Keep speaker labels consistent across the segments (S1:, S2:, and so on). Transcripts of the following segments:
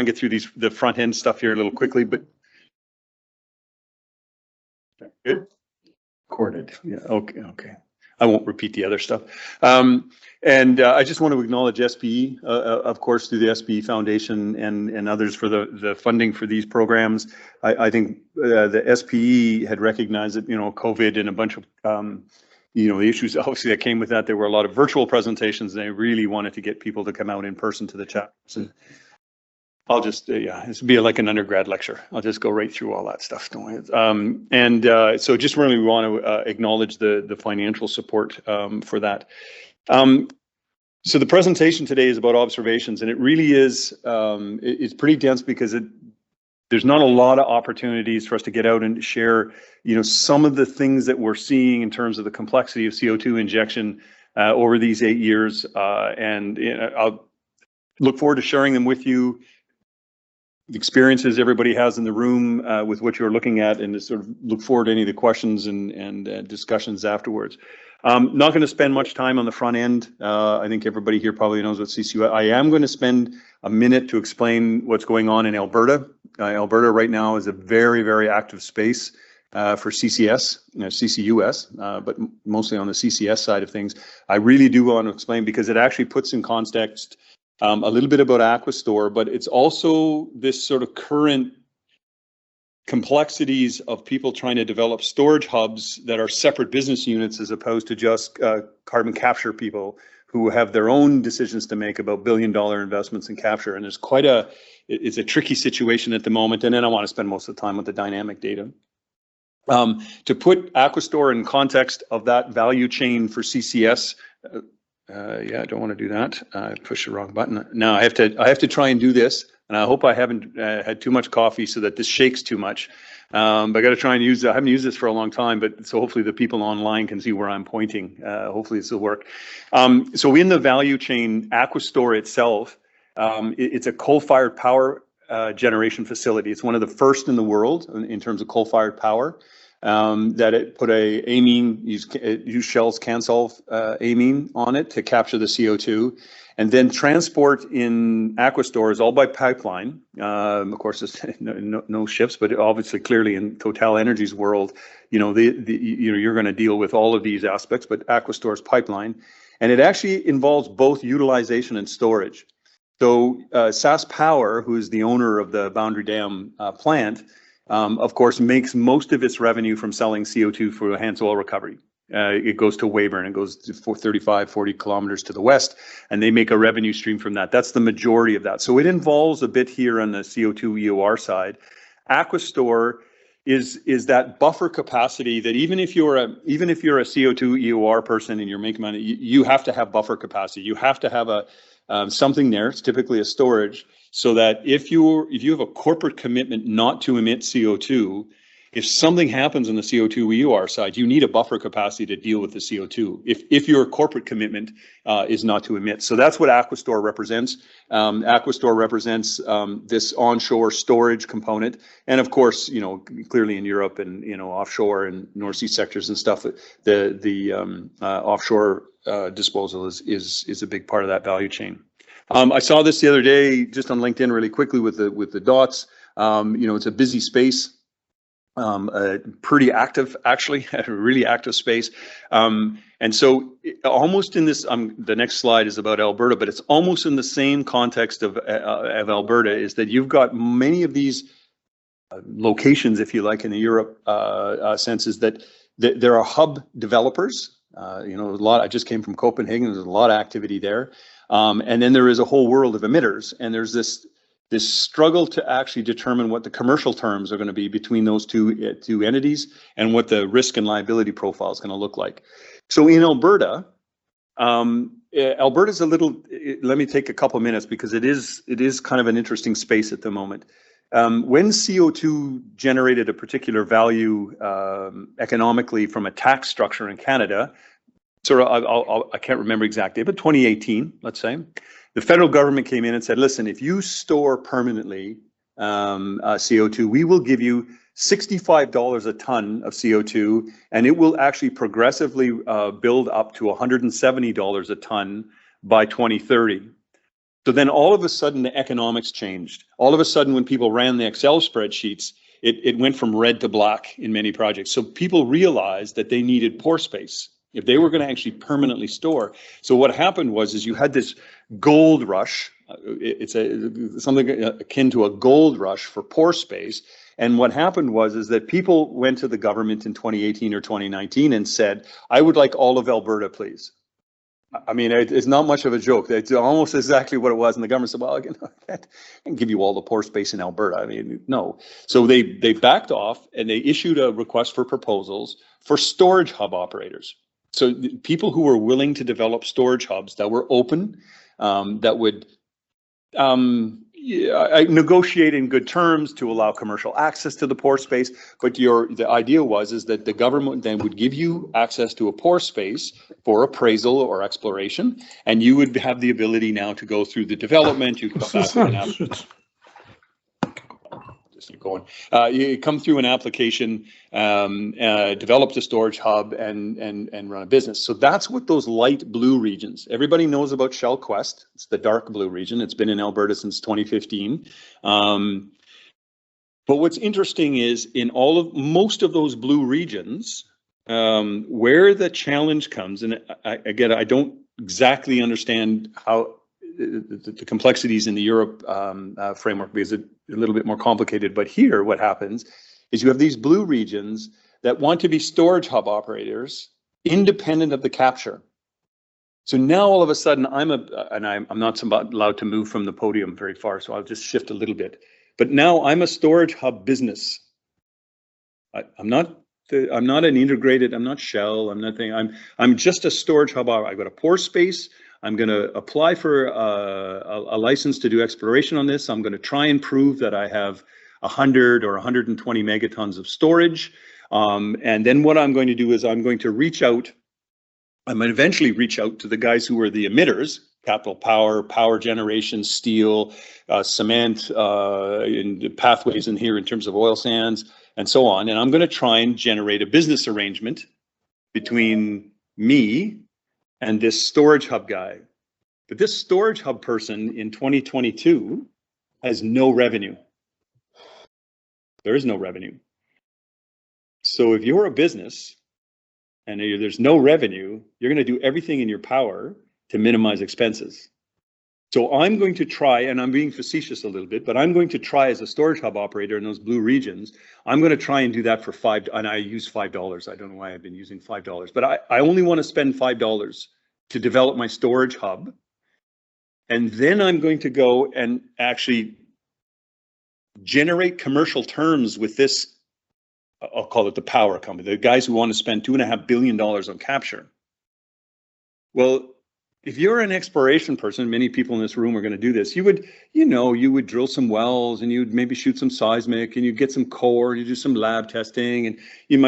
S1: and get through the front end stuff here a little quickly, but good. Recorded. Yeah. Okay. I won't repeat the other stuff. I just want to acknowledge SPE, of course, through the SPE Foundation and others for the funding for these programs. I think the SPE had recognized that, COVID and a bunch of, the issues obviously that came with that. There were a lot of virtual presentations. And they really wanted to get people to come out in person to the chapters. And I'll just, this will be like an undergrad lecture. I'll just go right through all that stuff. Don't worry. So just really want to acknowledge the financial support for that. So the presentation today is about observations, and it really is, it's pretty dense because there's not a lot of opportunities for us to get out and share, some of the things that we're seeing in terms of the complexity of CO2 injection over these 8 years. I'll look forward to sharing them with you. The experiences everybody has in the room with what you're looking at, and to sort of look forward to any of the questions and discussions afterwards. Not going to spend much time on the front end. I think everybody here probably knows what CCUS. I am going to spend a minute to explain what's going on in Alberta. Alberta right now is a very, very active space for CCUS, but mostly on the CCS side of things. I really do want to explain because it actually puts in context a little bit about Aquistore, but it's also this sort of current complexities of people trying to develop storage hubs that are separate business units as opposed to just carbon capture people who have their own decisions to make about billion-dollar investments in capture. And there's it's a tricky situation at the moment. And then I want to spend most of the time with the dynamic data. To put Aquistore in context of that value chain for CCS, I don't want to do that. I pushed the wrong button. Now I have to try and do this, and I hope I haven't had too much coffee so that this shakes too much. But I got to try and use it. I haven't used this for a long time, but so hopefully the people online can see where I'm pointing. Hopefully this will work. So in the value chain, Aquistore itself, it's a coal-fired power generation facility. It's one of the first in the world in terms of coal-fired power. That it put a amine, use Shell's CANSOLV amine on it to capture the CO2, and then transport in Aquistore is all by pipeline. Of course, there's no ships, but obviously, clearly in Total Energy's world, you're going to deal with all of these aspects. But Aquistore's pipeline, and it actually involves both utilization and storage. So SaskPower, who is the owner of the Boundary Dam plant, of course, makes most of its revenue from selling CO2 for enhanced oil recovery. It goes to Weyburn, it goes to 40 kilometers to the west, and they make a revenue stream from that. That's the majority of that. So it involves a bit here on the CO2 EOR side. Aquistore is that buffer capacity that even if you're a CO2 EOR person and you're making money, you have to have buffer capacity. You have to have something there. It's typically a storage, so that if you have a corporate commitment not to emit CO2, if something happens on the CO2 EOR side, you need a buffer capacity to deal with the CO2. If your corporate commitment is not to emit, so that's what Aquistore represents. Aquistore represents this onshore storage component, and of course, clearly in Europe and offshore and North Sea sectors and stuff, the offshore disposal is a big part of that value chain. I saw this the other day just on LinkedIn really quickly with the dots. It's a busy space, pretty active actually, a really active space. And so almost in this, the next slide is about Alberta, but it's almost in the same context of Alberta, is that you've got many of these locations, if you like, in the Europe senses that there are hub developers. A lot. I just came from Copenhagen. There's a lot of activity there. And then there is a whole world of emitters, and there's this struggle to actually determine what the commercial terms are going to be between those two entities and what the risk and liability profile is going to look like. So in Alberta, Alberta's a little. Let me take a couple of minutes because it is kind of an interesting space at the moment. When CO2 generated a particular value economically from a tax structure in Canada, sort of, I can't remember exactly, but 2018, let's say, the federal government came in and said, listen, if you store permanently CO2, we will give you $65 a ton of CO2, and it will actually progressively build up to $170 a ton by 2030. So then all of a sudden the economics changed. All of a sudden when people ran the Excel spreadsheets, it went from red to black in many projects. So people realized that they needed pore space if they were going to actually permanently store. So what happened was you had this gold rush. It's something akin to a gold rush for pore space. And what happened was that people went to the government in 2018 or 2019 and said, I would like all of Alberta, please. I mean, it's not much of a joke. It's almost exactly what it was. And the government said, well, I can't give you all the pore space in Alberta. I mean, no. So they backed off and they issued a request for proposals for storage hub operators. So people who were willing to develop storage hubs that were open, that would negotiate in good terms to allow commercial access to the pore space. But the idea is that the government then would give you access to a pore space for appraisal or exploration, and you would have the ability now to go through the development. You can come back with an you come through an application, develop the storage hub, and run a business. So that's what those light blue regions. Everybody knows about Shell Quest. It's the dark blue region. It's been in Alberta since 2015. But what's interesting is in most of those blue regions, where the challenge comes, and I don't exactly understand how the complexities in the Europe framework, because it's a little bit more complicated. But here, what happens is you have these blue regions that want to be storage hub operators, independent of the capture. So now all of a sudden, I'm not allowed to move from the podium very far, so I'll just shift a little bit. But now I'm a storage hub business. I'm not an integrated. I'm not Shell. I'm nothing. I'm just a storage hub. I've got a pore space. I'm going to apply for a license to do exploration on this. I'm going to try and prove that I have 100 or 120 megatons of storage. And then what I'm going to do is I'm going to reach out. I'm going to eventually reach out to the guys who are the emitters, Capital Power, power generation, steel, cement, and pathways in here in terms of oil sands, and so on. And I'm going to try and generate a business arrangement between me and this storage hub guy. But this storage hub person in 2022 has no revenue. There is no revenue. So if you're a business and there's no revenue, you're going to do everything in your power to minimize expenses. So I'm going to try, and I'm being facetious a little bit, but I'm going to try as a storage hub operator in those blue regions. I'm going to try and do that for $5, and I use $5. I don't know why I've been using $5, but I only want to spend $5 to develop my storage hub. And then I'm going to go and actually generate commercial terms with this, I'll call it the power company, the guys who want to spend $2.5 billion on capture. Well, if you're an exploration person, many people in this room are going to do this. You would drill some wells, and you'd maybe shoot some seismic, and you'd get some core, you do some lab testing, and you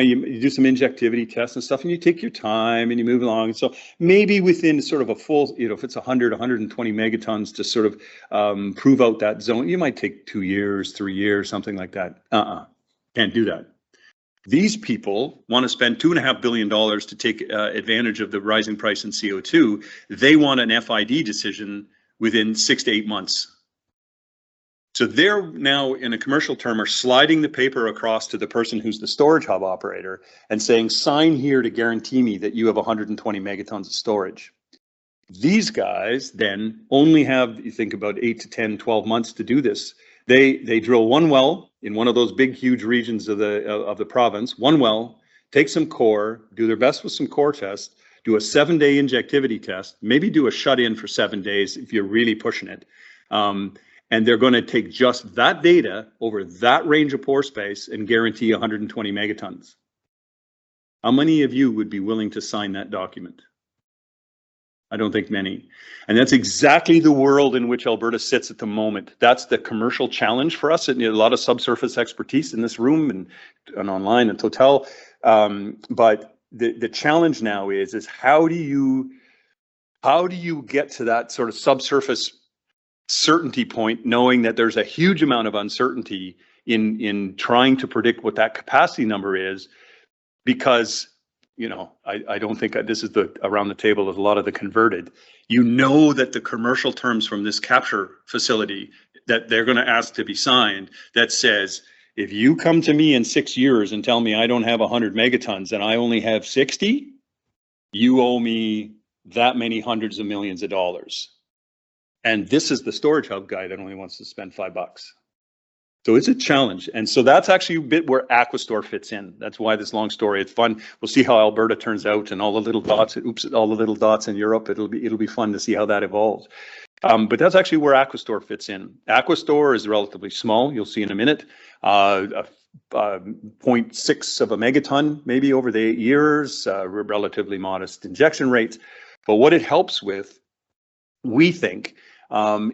S1: do some injectivity tests and stuff, and you take your time and you move along. And so maybe within sort of a full, if it's 100, 120 megatons to sort of prove out that zone, you might take 2 years, 3 years, something like that. Can't do that. These people want to spend $2.5 billion to take advantage of the rising price in CO2. They want an FID decision within 6 to 8 months. So they're now, in a commercial term, are sliding the paper across to the person who's the storage hub operator and saying, sign here to guarantee me that you have 120 megatons of storage. These guys then only have, you think, about 8 to 10, 12 months to do this. They drill one well in one of those big, huge regions of the province, one well, take some core, do their best with some core tests, do a 7-day injectivity test, maybe do a shut-in for 7 days if you're really pushing it. And they're going to take just that data over that range of pore space and guarantee 120 megatons. How many of you would be willing to sign that document? I don't think many. And that's exactly the world in which Alberta sits at the moment. That's the commercial challenge for us. And a lot of subsurface expertise in this room and online and Total. But the challenge now is how do you get to that sort of subsurface certainty point, knowing that there's a huge amount of uncertainty in trying to predict what that capacity number is, because you know, I don't think this is around the table is a lot of the converted. You know that the commercial terms from this capture facility that they're going to ask to be signed that says, if you come to me in 6 years and tell me I don't have 100 megatons and I only have 60, you owe me that many hundreds of millions of dollars. And this is the storage hub guy that only wants to spend $5. So it's a challenge. And so that's actually a bit where Aquistore fits in. That's why this long story, it's fun. We'll see how Alberta turns out and all the little dots, all the little dots in Europe. It'll be fun to see how that evolves. But that's actually where Aquistore fits in. Aquistore is relatively small. You'll see in a minute, 0.6 of a megaton, maybe over the 8 years, relatively modest injection rates. But what it helps with, we think,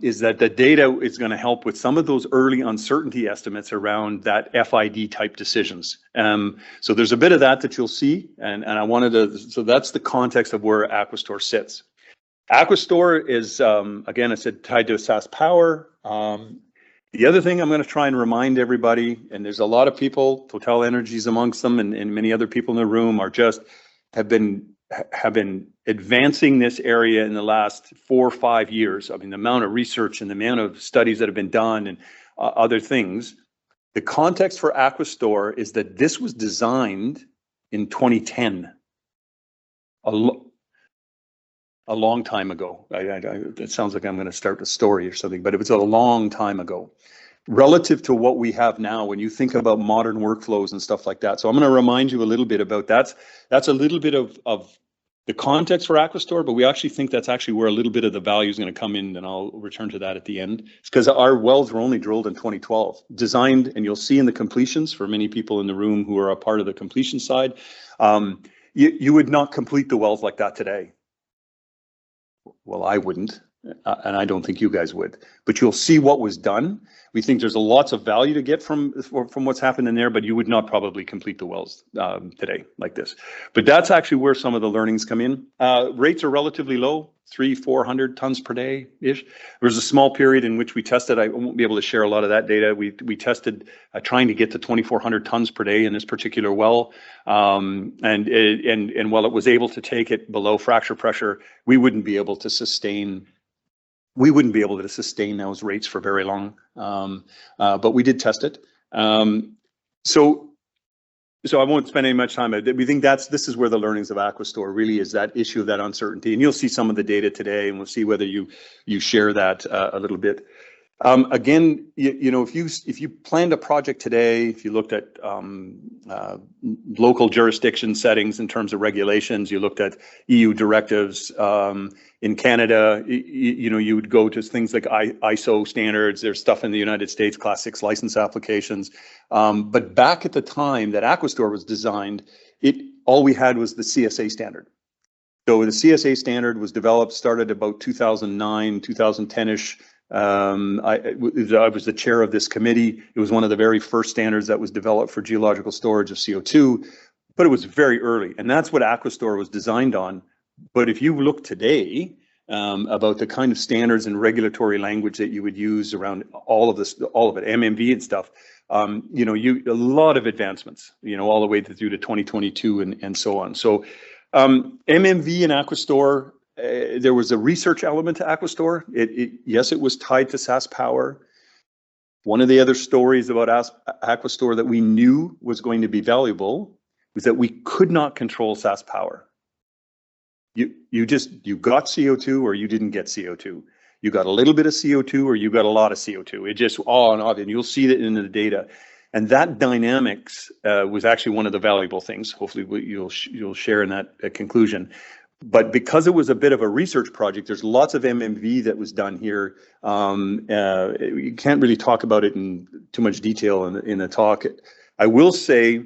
S1: is that the data is going to help with some of those early uncertainty estimates around that FID type decisions. So there's a bit of that you'll see, and I wanted to, so that's the context of where Aquistore sits. Aquistore is, again, I said, tied to SaskPower. The other thing I'm going to try and remind everybody, and there's a lot of people, Total Energies amongst them, and many other people in the room are just, have been advancing this area in the last 4 or 5 years. I mean, the amount of research and the amount of studies that have been done and other things. The context for Aquistore is that this was designed in 2010, a long time ago. It sounds like I'm going to start a story or something, but it was a long time ago. Relative to what we have now, when you think about modern workflows and stuff like that. So I'm going to remind you a little bit about that. That's a little bit of the context for Aquistore, but we actually think that's actually where a little bit of the value is going to come in, and I'll return to that at the end. It's because our wells were only drilled in 2012, designed, and you'll see in the completions, for many people in the room who are a part of the completion side, you would not complete the wells like that today. Well, I wouldn't, and I don't think you guys would, but you'll see what was done. We think there's lots of value to get from what's happened in there, but you would not probably complete the wells today like this. But that's actually where some of the learnings come in. Rates are relatively low, 300-400 tons per day-ish. There was a small period in which we tested, I won't be able to share a lot of that data. We tested trying to get to 2,400 tons per day in this particular well. And while it was able to take it below fracture pressure, we wouldn't be able to sustain those rates for very long, but we did test it. So I won't spend any much time. We think this is where the learnings of Aquistore really is, that issue of that uncertainty. And you'll see some of the data today, and we'll see whether you share that a little bit. Again, you know, if you planned a project today, if you looked at local jurisdiction settings in terms of regulations, you looked at EU directives. In Canada, you know, you would go to things like ISO standards. There's stuff in the United States, Class 6 license applications. But back at the time that Aquistore was designed, all we had was the CSA standard. So the CSA standard was developed, started about 2009, 2010-ish. I was the chair of this committee. It was one of the very first standards that was developed for geological storage of CO2, but it was very early, and that's what Aquistore was designed on. But if you look today about the kind of standards and regulatory language that you would use around all of it, MMV and stuff, you know, a lot of advancements, you know, all the way through to 2022 and so on. So MMV and Aquistore, there was a research element to Aquistore. Yes, it was tied to SaskPower. One of the other stories about Aquistore that we knew was going to be valuable was that we could not control SaskPower. You got CO2 or you didn't get CO2. You got a little bit of CO2 or you got a lot of CO2. It just on and off, and you'll see that in the data. And that dynamics was actually one of the valuable things. Hopefully you'll share in that conclusion. But because it was a bit of a research project, there's lots of MMV that was done here. You can't really talk about it in too much detail in a talk. I will say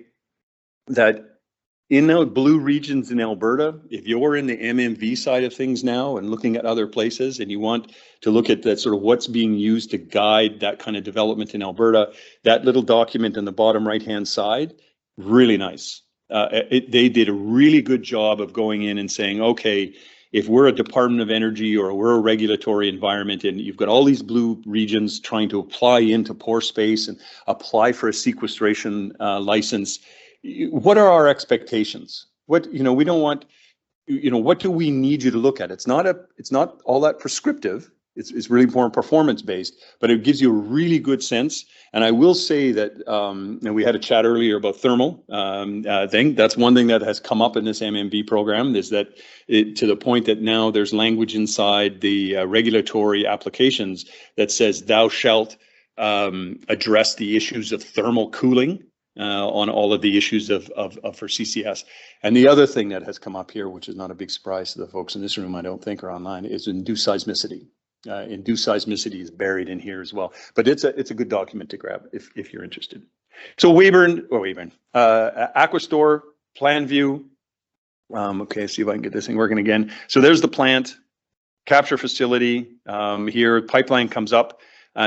S1: that in the blue regions in Alberta, if you're in the MMV side of things now and looking at other places and you want to look at that sort of what's being used to guide that kind of development in Alberta, that little document on the bottom right-hand side, really nice. They did a really good job of going in and saying, okay, if we're a Department of Energy or we're a regulatory environment and you've got all these blue regions trying to apply into pore space and apply for a sequestration license, what are our expectations? we don't want, what do we need you to look at? It's not all that prescriptive. It's really more performance based, but it gives you a really good sense. And I will say that, and we had a chat earlier about thermal thing. That's one thing that has come up in this MMB program, is that to the point that now there's language inside the regulatory applications that says thou shalt address the issues of thermal cooling on all of the issues of for CCS. And the other thing that has come up here, which is not a big surprise to the folks in this room, I don't think, or online, is induced seismicity. Induced seismicity is buried in here as well, but it's a good document to grab if you're interested. So Aquistore plan view. Okay, see if I can get this thing working again. So there's the plant capture facility. Here, pipeline comes up,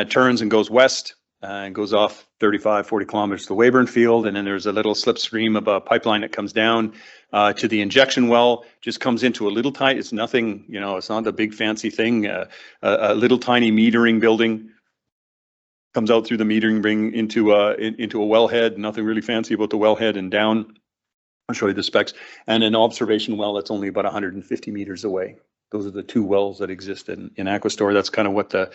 S1: turns and goes west, and goes off 35, 40 kilometers to the Weyburn field, and then there's a little slipstream of a pipeline that comes down to the injection well, just comes into a little tiny, it's nothing, it's not a big fancy thing, a little tiny metering building, comes out through the metering ring into a wellhead, nothing really fancy about the wellhead, and down, I'll show you the specs, and an observation well that's only about 150 meters away. Those are the two wells that exist in Aquistore. That's kind of what the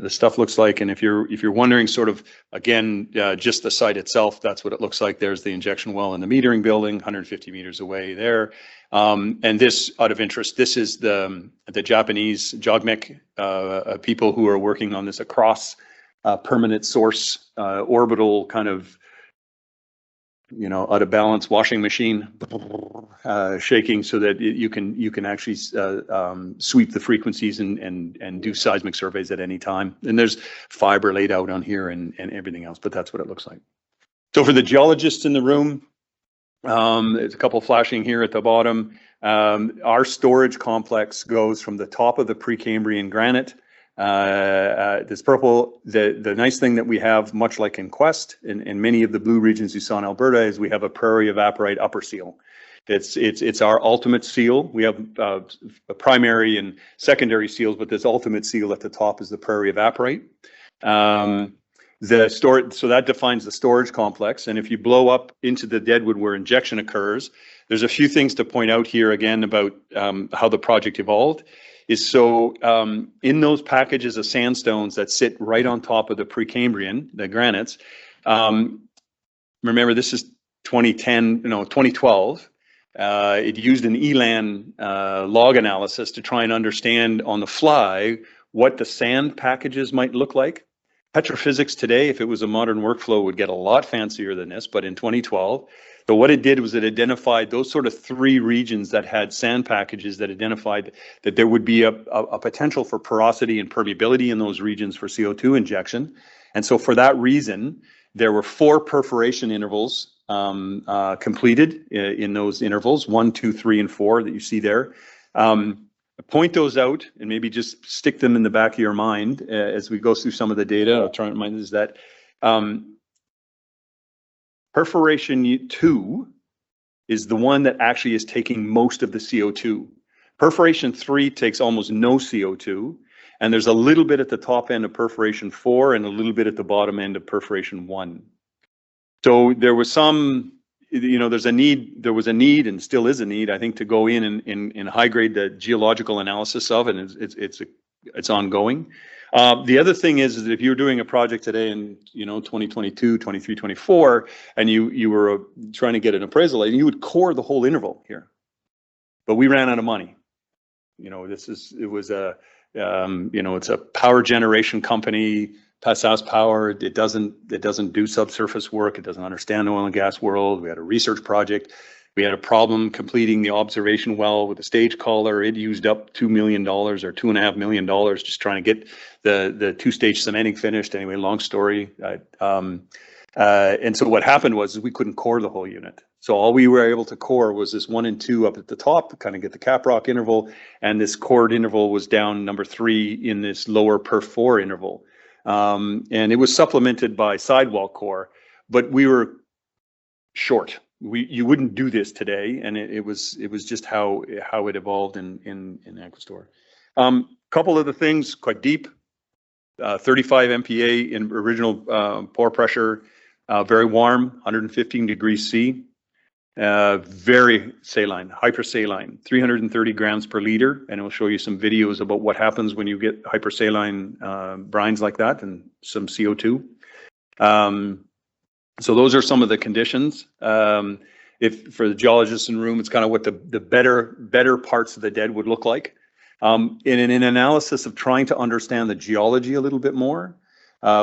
S1: stuff looks like. And if you're wondering, sort of, again, just the site itself, that's what it looks like. There's the injection well in the metering building, 150 meters away there. And this, out of interest, this is the Japanese JOGMEC people who are working on this across permanent source orbital kind of, out of balance washing machine, shaking, so that you can actually sweep the frequencies and do seismic surveys at any time. And there's fiber laid out on here and everything else, but that's what it looks like. So for the geologists in the room, there's a couple flashing here at the bottom. Our storage complex goes from the top of the Precambrian granite. This purple, the nice thing that we have, much like in Quest, in many of the blue regions you saw in Alberta, is we have a prairie evaporite upper seal. It's our ultimate seal. We have a primary and secondary seals, but this ultimate seal at the top is the prairie evaporite. So that defines the storage complex. And if you blow up into the deadwood where injection occurs, there's a few things to point out here again about how the project evolved. In those packages of sandstones that sit right on top of the Precambrian, the granites, remember this is 2012. It used an ELAN log analysis to try and understand on the fly what the sand packages might look like. Petrophysics today, if it was a modern workflow, would get a lot fancier than this, but in 2012, so what it did was it identified those sort of three regions that had sand packages that identified that there would be a potential for porosity and permeability in those regions for CO2 injection. And so for that reason, there were 4 perforation intervals completed in those intervals, 1, 2, 3, and 4 that you see there. Point those out and maybe just stick them in the back of your mind as we go through some of the data. I'll try and remind is that perforation 2 is the one that actually is taking most of the CO2. Perforation 3 takes almost no CO2, and there's a little bit at the top end of perforation 4 and a little bit at the bottom end of perforation 1. So there was some, there was a need and still is a need, I think, to go in and high grade the geological analysis of it, and it's ongoing. The other thing is that if you're doing a project today in 2022, 23, 24, and you were trying to get an appraisal, and you would core the whole interval here, but we ran out of money. It's a power generation company, SaskPower. It doesn't do subsurface work. It doesn't understand the oil and gas world. We had a research project. We had a problem completing the observation well with a stage collar. It used up $2 million or $2.5 million just trying to get the 2-stage cementing finished. Anyway, long story. And so what happened was we couldn't core the whole unit. So all we were able to core was this 1 and 2 up at the top to kind of get the caprock interval, and this cored interval was down number 3 in this lower perf 4 interval. And it was supplemented by sidewall core, but we were short. You wouldn't do this today, and it was just how it evolved in Aquistore. Couple of the things, quite deep, 35 MPa in original pore pressure, very warm, 115 degrees C. Very saline, hyper-saline, 330 grams per liter, and we'll show you some videos about what happens when you get hyper-saline brines like that and some CO2. So those are some of the conditions. If for the geologists in the room, it's kind of what the better parts of the dead would look like. In an analysis of trying to understand the geology a little bit more,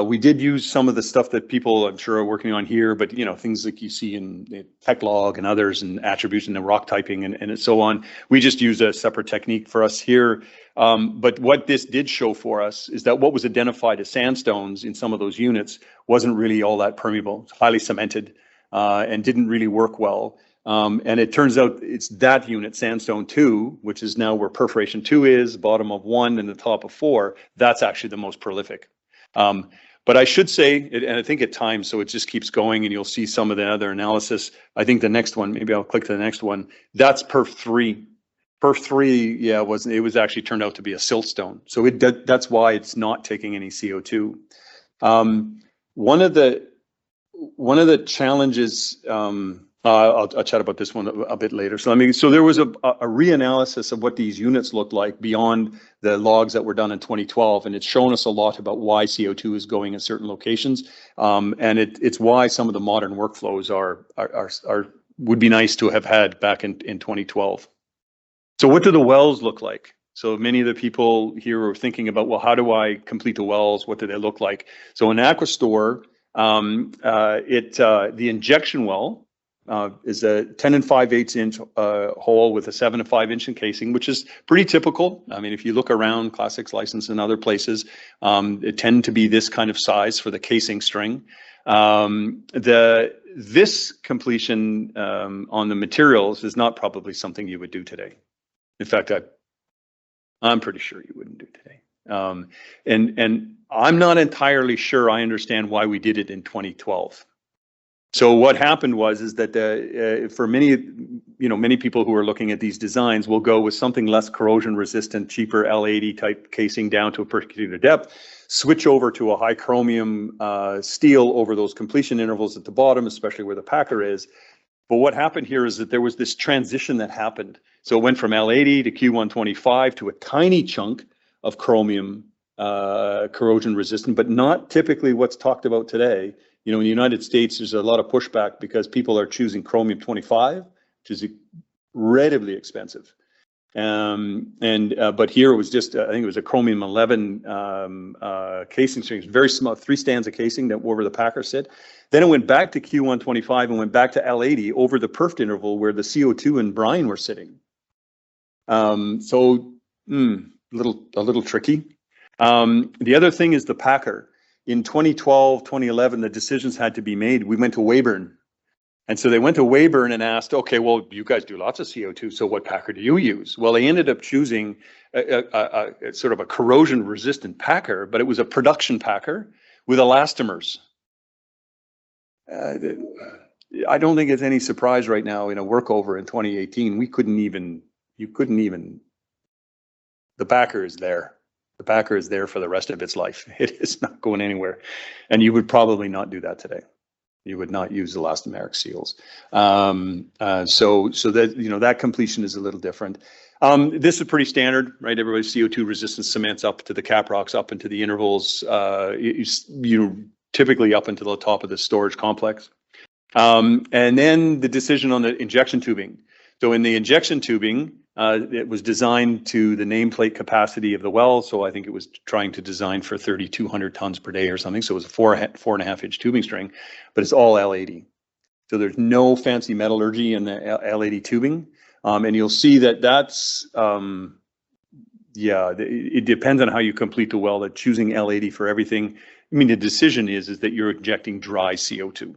S1: we did use some of the stuff that people, I'm sure, are working on here, but things like you see in TechLog and others, and attribution and rock typing and so on. We just used a separate technique for us here. But what this did show for us is that what was identified as sandstones in some of those units wasn't really all that permeable. It's highly cemented and didn't really work well. And it turns out it's that unit, sandstone 2, which is now where perforation 2 is, bottom of 1 and the top of 4, that's actually the most prolific. But I should say, and I think at times, so it just keeps going and you'll see some of the other analysis. I think the next one, maybe I'll click to the next one. That's perf 3. Perf 3, yeah, it was actually turned out to be a siltstone. So that's why it's not taking any CO2. One of the challenges, I'll chat about this one a bit later. So there was a reanalysis of what these units look like beyond the logs that were done in 2012, and it's shown us a lot about why CO2 is going in certain locations, and it's why some of the modern workflows would be nice to have had back in 2012. So what do the wells look like? So many of the people here are thinking about, well, how do I complete the wells? What do they look like? So in Aquistore, the injection well is a 10 5/8 inch hole with a 7 5-inch encasing, which is pretty typical. I mean, if you look around Class 6 license and other places, it tend to be this kind of size for the casing string. This completion on the materials is not probably something you would do today. In fact, I'm pretty sure you wouldn't do today. And I'm not entirely sure I understand why we did it in 2012. So what happened is that for many people who are looking at these designs will go with something less corrosion resistant, cheaper L80 type casing down to a particular depth, switch over to a high chromium steel over those completion intervals at the bottom, especially where the packer is. But what happened here is that there was this transition that happened. So it went from L80 to Q125 to a tiny chunk of chromium corrosion resistant, but not typically what's talked about today. In the United States, there's a lot of pushback because people are choosing chromium 25, which is relatively expensive. But here it was just, I think it was a chromium 11 casing string, very small, 3 strands of casing that over the packer sit. Then it went back to Q125 and went back to L80 over the perfed interval where the CO2 and brine were sitting. So a little tricky. The other thing is the packer. In 2012, 2011, the decisions had to be made. We went to Weyburn. And so they went to Weyburn and asked, okay, well, you guys do lots of CO2, so what packer do you use? Well, they ended up choosing a sort of a corrosion resistant packer, but it was a production packer with elastomers. I don't think it's any surprise right now in a workover in 2018, the packer is there. The packer is there for the rest of its life. It is not going anywhere. And you would probably not do that today. You would not use elastomeric seals. So that, that completion is a little different. This is pretty standard, right? Everybody's CO2 resistance cements up to the cap rocks, up into the intervals, typically up into the top of the storage complex. And then the decision on the injection tubing. So in the injection tubing, it was designed to the nameplate capacity of the well. So I think it was trying to design for 3,200 tons per day or something. So it was a 4.5-inch tubing string, but it's all L80. So there's no fancy metallurgy in the L80 tubing. And you'll see that that's, it depends on how you complete the well, that choosing L80 for everything. I mean, the decision is that you're injecting dry CO2.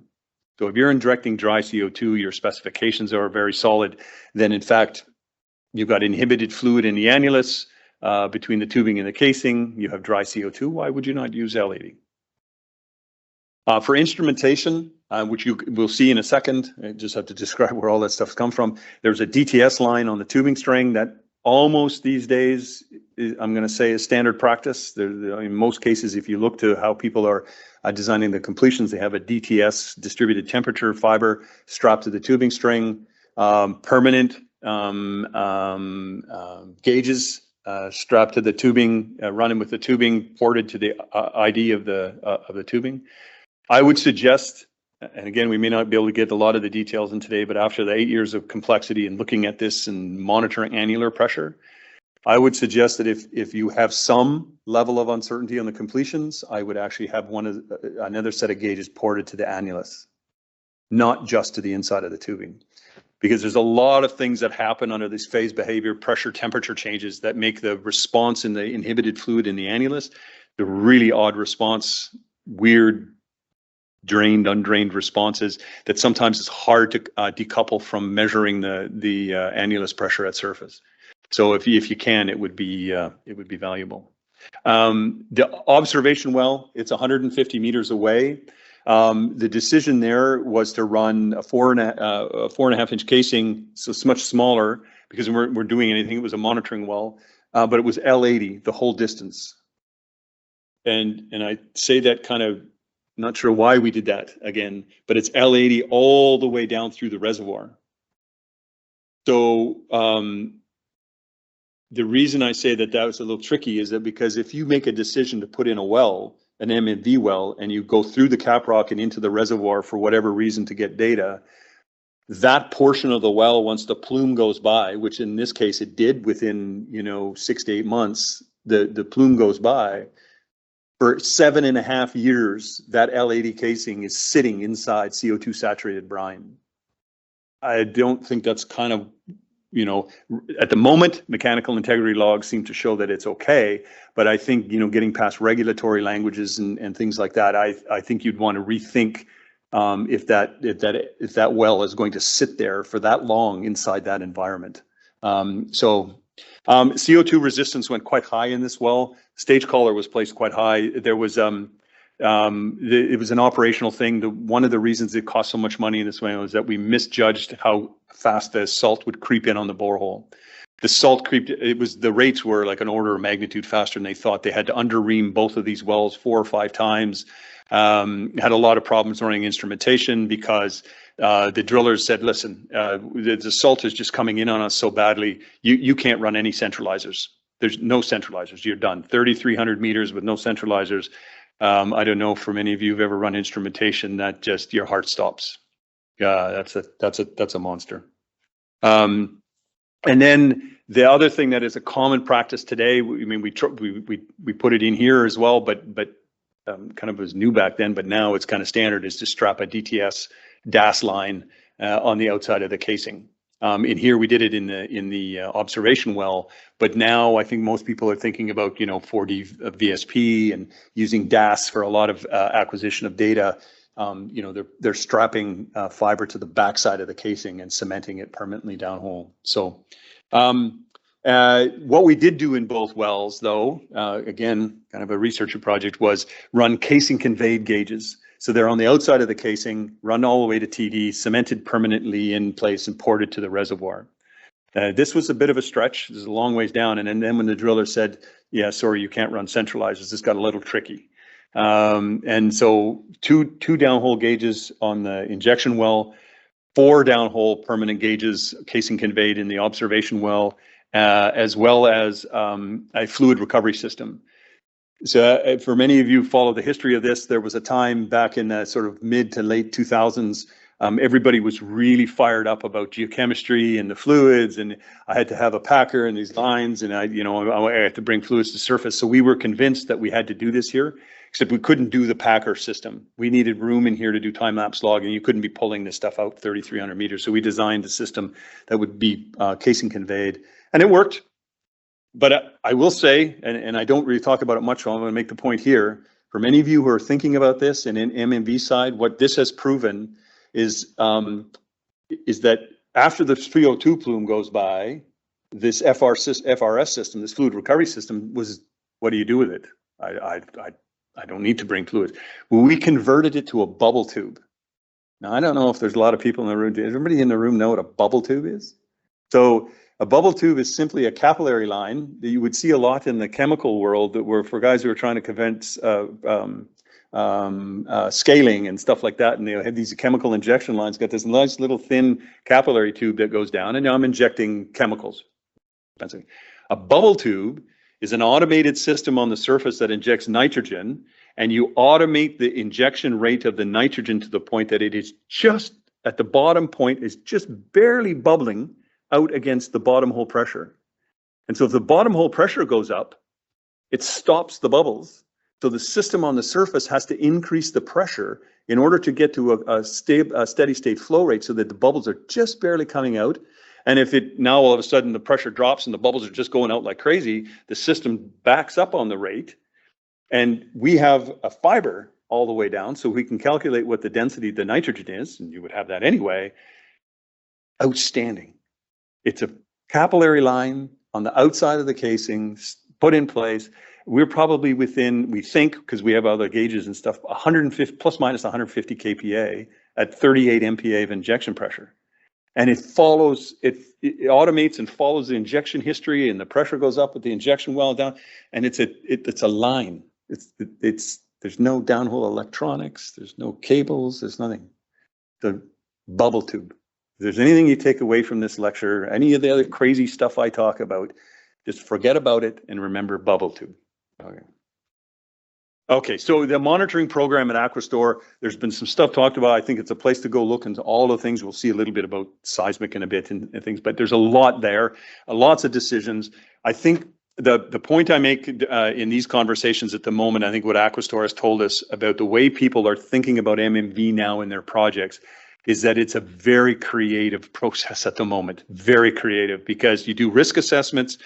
S1: So if you're injecting dry CO2, your specifications are very solid, then in fact, you've got inhibited fluid in the annulus between the tubing and the casing. You have dry CO2. Why would you not use L80? For instrumentation, which you will see in a second, I just have to describe where all that stuff's come from. There's a DTS line on the tubing string that almost these days, I'm going to say, is standard practice. In most cases, if you look to how people are designing the completions, they have a DTS, distributed temperature fiber, strapped to the tubing string. permanent gauges strapped to the tubing, running with the tubing ported to the ID of the tubing. I would suggest, and again, we may not be able to get a lot of the details in today, but after the 8 years of complexity and looking at this and monitoring annular pressure, I would suggest that if you have some level of uncertainty on the completions, I would actually have another set of gauges ported to the annulus, not just to the inside of the tubing. Because there's a lot of things that happen under this phase behavior, pressure, temperature changes that make the response in the inhibited fluid in the annulus, the really odd response, weird, drained, undrained responses that sometimes it's hard to decouple from measuring the annulus pressure at surface. So if you can, it would be valuable. The observation well, it's 150 meters away. The decision there was to run a 4.5 inch casing, so it's much smaller because we weren't doing anything. It was a monitoring well, but it was L80 the whole distance. And I say that kind of, not sure why we did that again, but it's L80 all the way down through the reservoir. So the reason I say that was a little tricky is that because if you make a decision to put in a well, an MNV well, and you go through the caprock and into the reservoir for whatever reason to get data, that portion of the well, once the plume goes by, which in this case it did within 6 to 8 months, the plume goes by. For 7.5 years, that L80 casing is sitting inside CO2 saturated brine. I don't think that's kind of, at the moment, mechanical integrity logs seem to show that it's okay, but I think, getting past regulatory languages and things like that, I think you'd want to rethink if that well is going to sit there for that long inside that environment. CO2 resistance went quite high in this well. Stage collar was placed quite high. There was it was an operational thing. One of the reasons it cost so much money in this way was that we misjudged how fast the salt would creep in on the borehole. The salt creeped, the rates were like an order of magnitude faster than they thought. They had to under-ream both of these wells 4 or 5 times. Had a lot of problems running instrumentation because the drillers said, listen, the salt is just coming in on us so badly, you can't run any centralizers. There's no centralizers, you're done. 3,300 meters with no centralizers. I don't know for many of you who've ever run instrumentation, that just your heart stops. That's a monster. And then the other thing that is a common practice today, I mean, we put it in here as well, but kind of was new back then, but now it's kind of standard, is to strap a DTS DAS line on the outside of the casing. In here, we did it in the observation well, but now I think most people are thinking about 4D VSP and using DAS for a lot of acquisition of data. They're strapping fiber to the backside of the casing and cementing it permanently downhole. So what we did do in both wells, though, again, kind of a researcher project, was run casing conveyed gauges. So they're on the outside of the casing, run all the way to TD, cemented permanently in place and ported to the reservoir. This was a bit of a stretch. This is a long ways down. And then when the driller said, yeah, sorry, you can't run centralizers, this got a little tricky. And so two downhole gauges on the injection well, 4 downhole permanent gauges, casing conveyed in the observation well, as well as a fluid recovery system. So for many of you who follow the history of this, there was a time back in the sort of mid to late 2000s, everybody was really fired up about geochemistry and the fluids, and I had to have a packer and these lines, and I had to bring fluids to surface. So we were convinced that we had to do this here, except we couldn't do the packer system. We needed room in here to do time-lapse logging. You couldn't be pulling this stuff out 3,300 meters. So we designed a system that would be casing conveyed, and it worked. But I will say, and I don't really talk about it much, so I'm going to make the point here, for many of you who are thinking about this, and in MMV side, what this has proven is that after the CO2 plume goes by, this FRS system, this fluid recovery system, was, what do you do with it? I don't need to bring fluids. Well, we converted it to a bubble tube. Now, I don't know if there's a lot of people in the room. Does everybody in the room know what a bubble tube is? So A bubble tube is simply a capillary line that you would see a lot in the chemical world, that were for guys who are trying to prevent scaling and stuff like that. And they have these chemical injection lines, got this nice little thin capillary tube that goes down, and now I'm injecting chemicals. A bubble tube is an automated system on the surface that injects nitrogen, and you automate the injection rate of the nitrogen to the point that it is just at the bottom point, is just barely bubbling out against the bottom hole pressure. And so if the bottom hole pressure goes up, it stops the bubbles. So the system on the surface has to increase the pressure in order to get to a steady state flow rate, so that the bubbles are just barely coming out. And if it now all of a sudden the pressure drops and the bubbles are just going out like crazy, the system backs up on the rate. And we have a fiber all the way down, so we can calculate what the density of the nitrogen is, and you would have that anyway. Outstanding. It's a capillary line on the outside of the casing, put in place. We're probably within, we think, because we have other gauges and stuff, 150 plus minus 150 kPa at 38 MPa of injection pressure. And it follows, it automates and follows the injection history, and the pressure goes up with the injection well down, and it's a line. There's no downhole electronics, there's no cables, there's nothing. The bubble tube. If there's anything you take away from this lecture, any of the other crazy stuff I talk about, just forget about it and remember bubble tube. Okay, so the monitoring program at Aquistore, there's been some stuff talked about. I think it's a place to go look into all the things. We'll see a little bit about seismic in a bit and things, but there's a lot there, lots of decisions. I think the point I make in these conversations at the moment, I think what Aquistore has told us about the way people are thinking about MMV now in their projects, is that it's a very creative process at the moment, very creative, because you do risk assessments,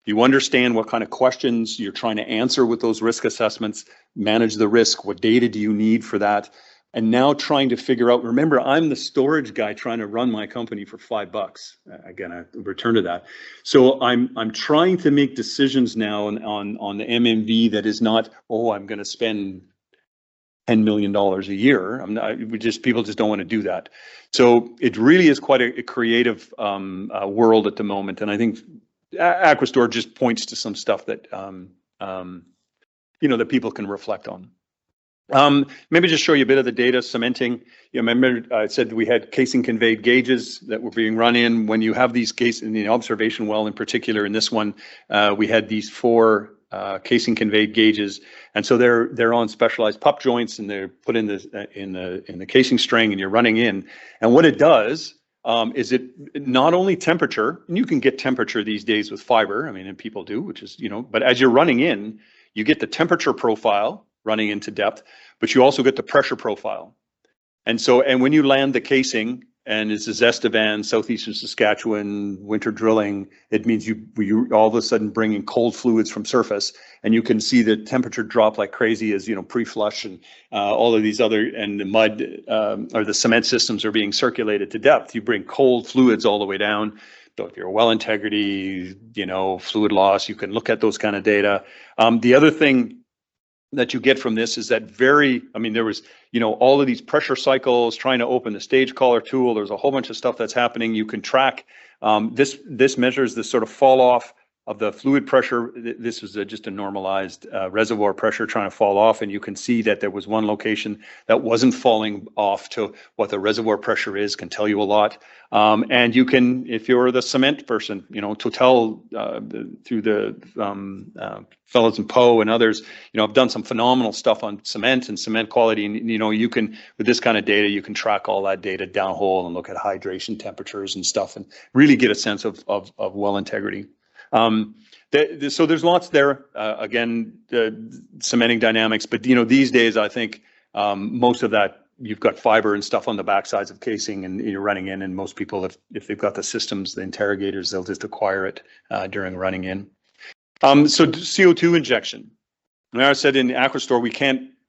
S1: you understand what kind of questions you're trying to answer with those risk assessments, manage the risk, what data do you need for that, and now trying to figure out, remember, I'm the storage guy trying to run my company for $5. Again, I return to that. So I'm trying to make decisions now on the MMV that is not, oh, I'm going to spend $10 million a year. People just don't want to do that. So it really is quite a creative world at the moment. And I think Aquistore just points to some stuff that, that people can reflect on. Maybe just show you a bit of the data, cementing. You remember I said we had casing conveyed gauges that were being run in. When you have these cases in the observation well, in particular in this one, we had these 4 casing conveyed gauges, and so they're on specialized pup joints, and they're put in the casing string, and you're running in. And what it does is it not only temperature, and you can get temperature these days with fiber. I mean, and people do, which is but as you're running in, you get the temperature profile running into depth, but you also get the pressure profile. And so, and when you land the casing, and this is Estevan, southeastern Saskatchewan, winter drilling, it means you all of a sudden bring in cold fluids from surface, and you can see the temperature drop like crazy as, pre-flush and all of these other, and the mud or the cement systems are being circulated to depth. You bring cold fluids all the way down. So if you're well integrity, fluid loss, you can look at those kind of data. The other thing that you get from this is that there was, all of these pressure cycles trying to open the stage collar tool. There's a whole bunch of stuff that's happening. You can track, this measures the sort of fall off of the fluid pressure. This was just a normalized reservoir pressure trying to fall off, and you can see that there was one location that wasn't falling off to what the reservoir pressure is, can tell you a lot. And you can, if you're the cement person, Total through the fellows in Poe and others, have done some phenomenal stuff on cement and cement quality. And, you can, with this kind of data, you can track all that data downhole and look at hydration temperatures and stuff and really get a sense of well integrity. So there's lots there, again, cementing dynamics, but these days I think most of that, you've got fiber and stuff on the backsides of casing, and you're running in, and most people, if they've got the systems, the interrogators, they'll just acquire it during running in. So CO2 injection. Like I said, in Aquistore,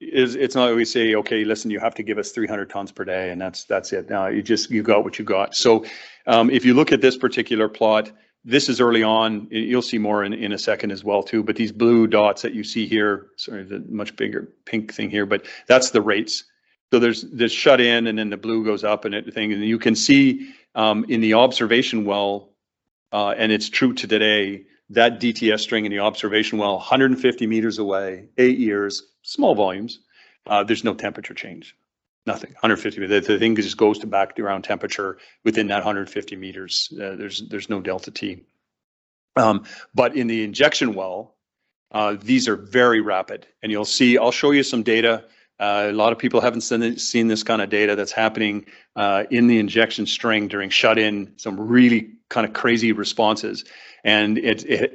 S1: it's not that we say, okay, listen, you have to give us 300 tons per day, and that's it. Now you got what you got. So if you look at this particular plot, this is early on. You'll see more in a second as well too. But these blue dots that you see here, sorry, the much bigger pink thing here, but that's the rates. So there's this shut in, and then the blue goes up and everything. And you can see in the observation well, and it's true to today, that DTS string in the observation well, 150 meters away, 8 years, small volumes, there's no temperature change. Nothing. 150 meters. The thing just goes to back to ground temperature within that 150 meters. There's no delta T. But in the injection well, these are very rapid, and you'll see. I'll show you some data. A lot of people haven't seen this kind of data that's happening in the injection string during shut-in. Some really kind of crazy responses, and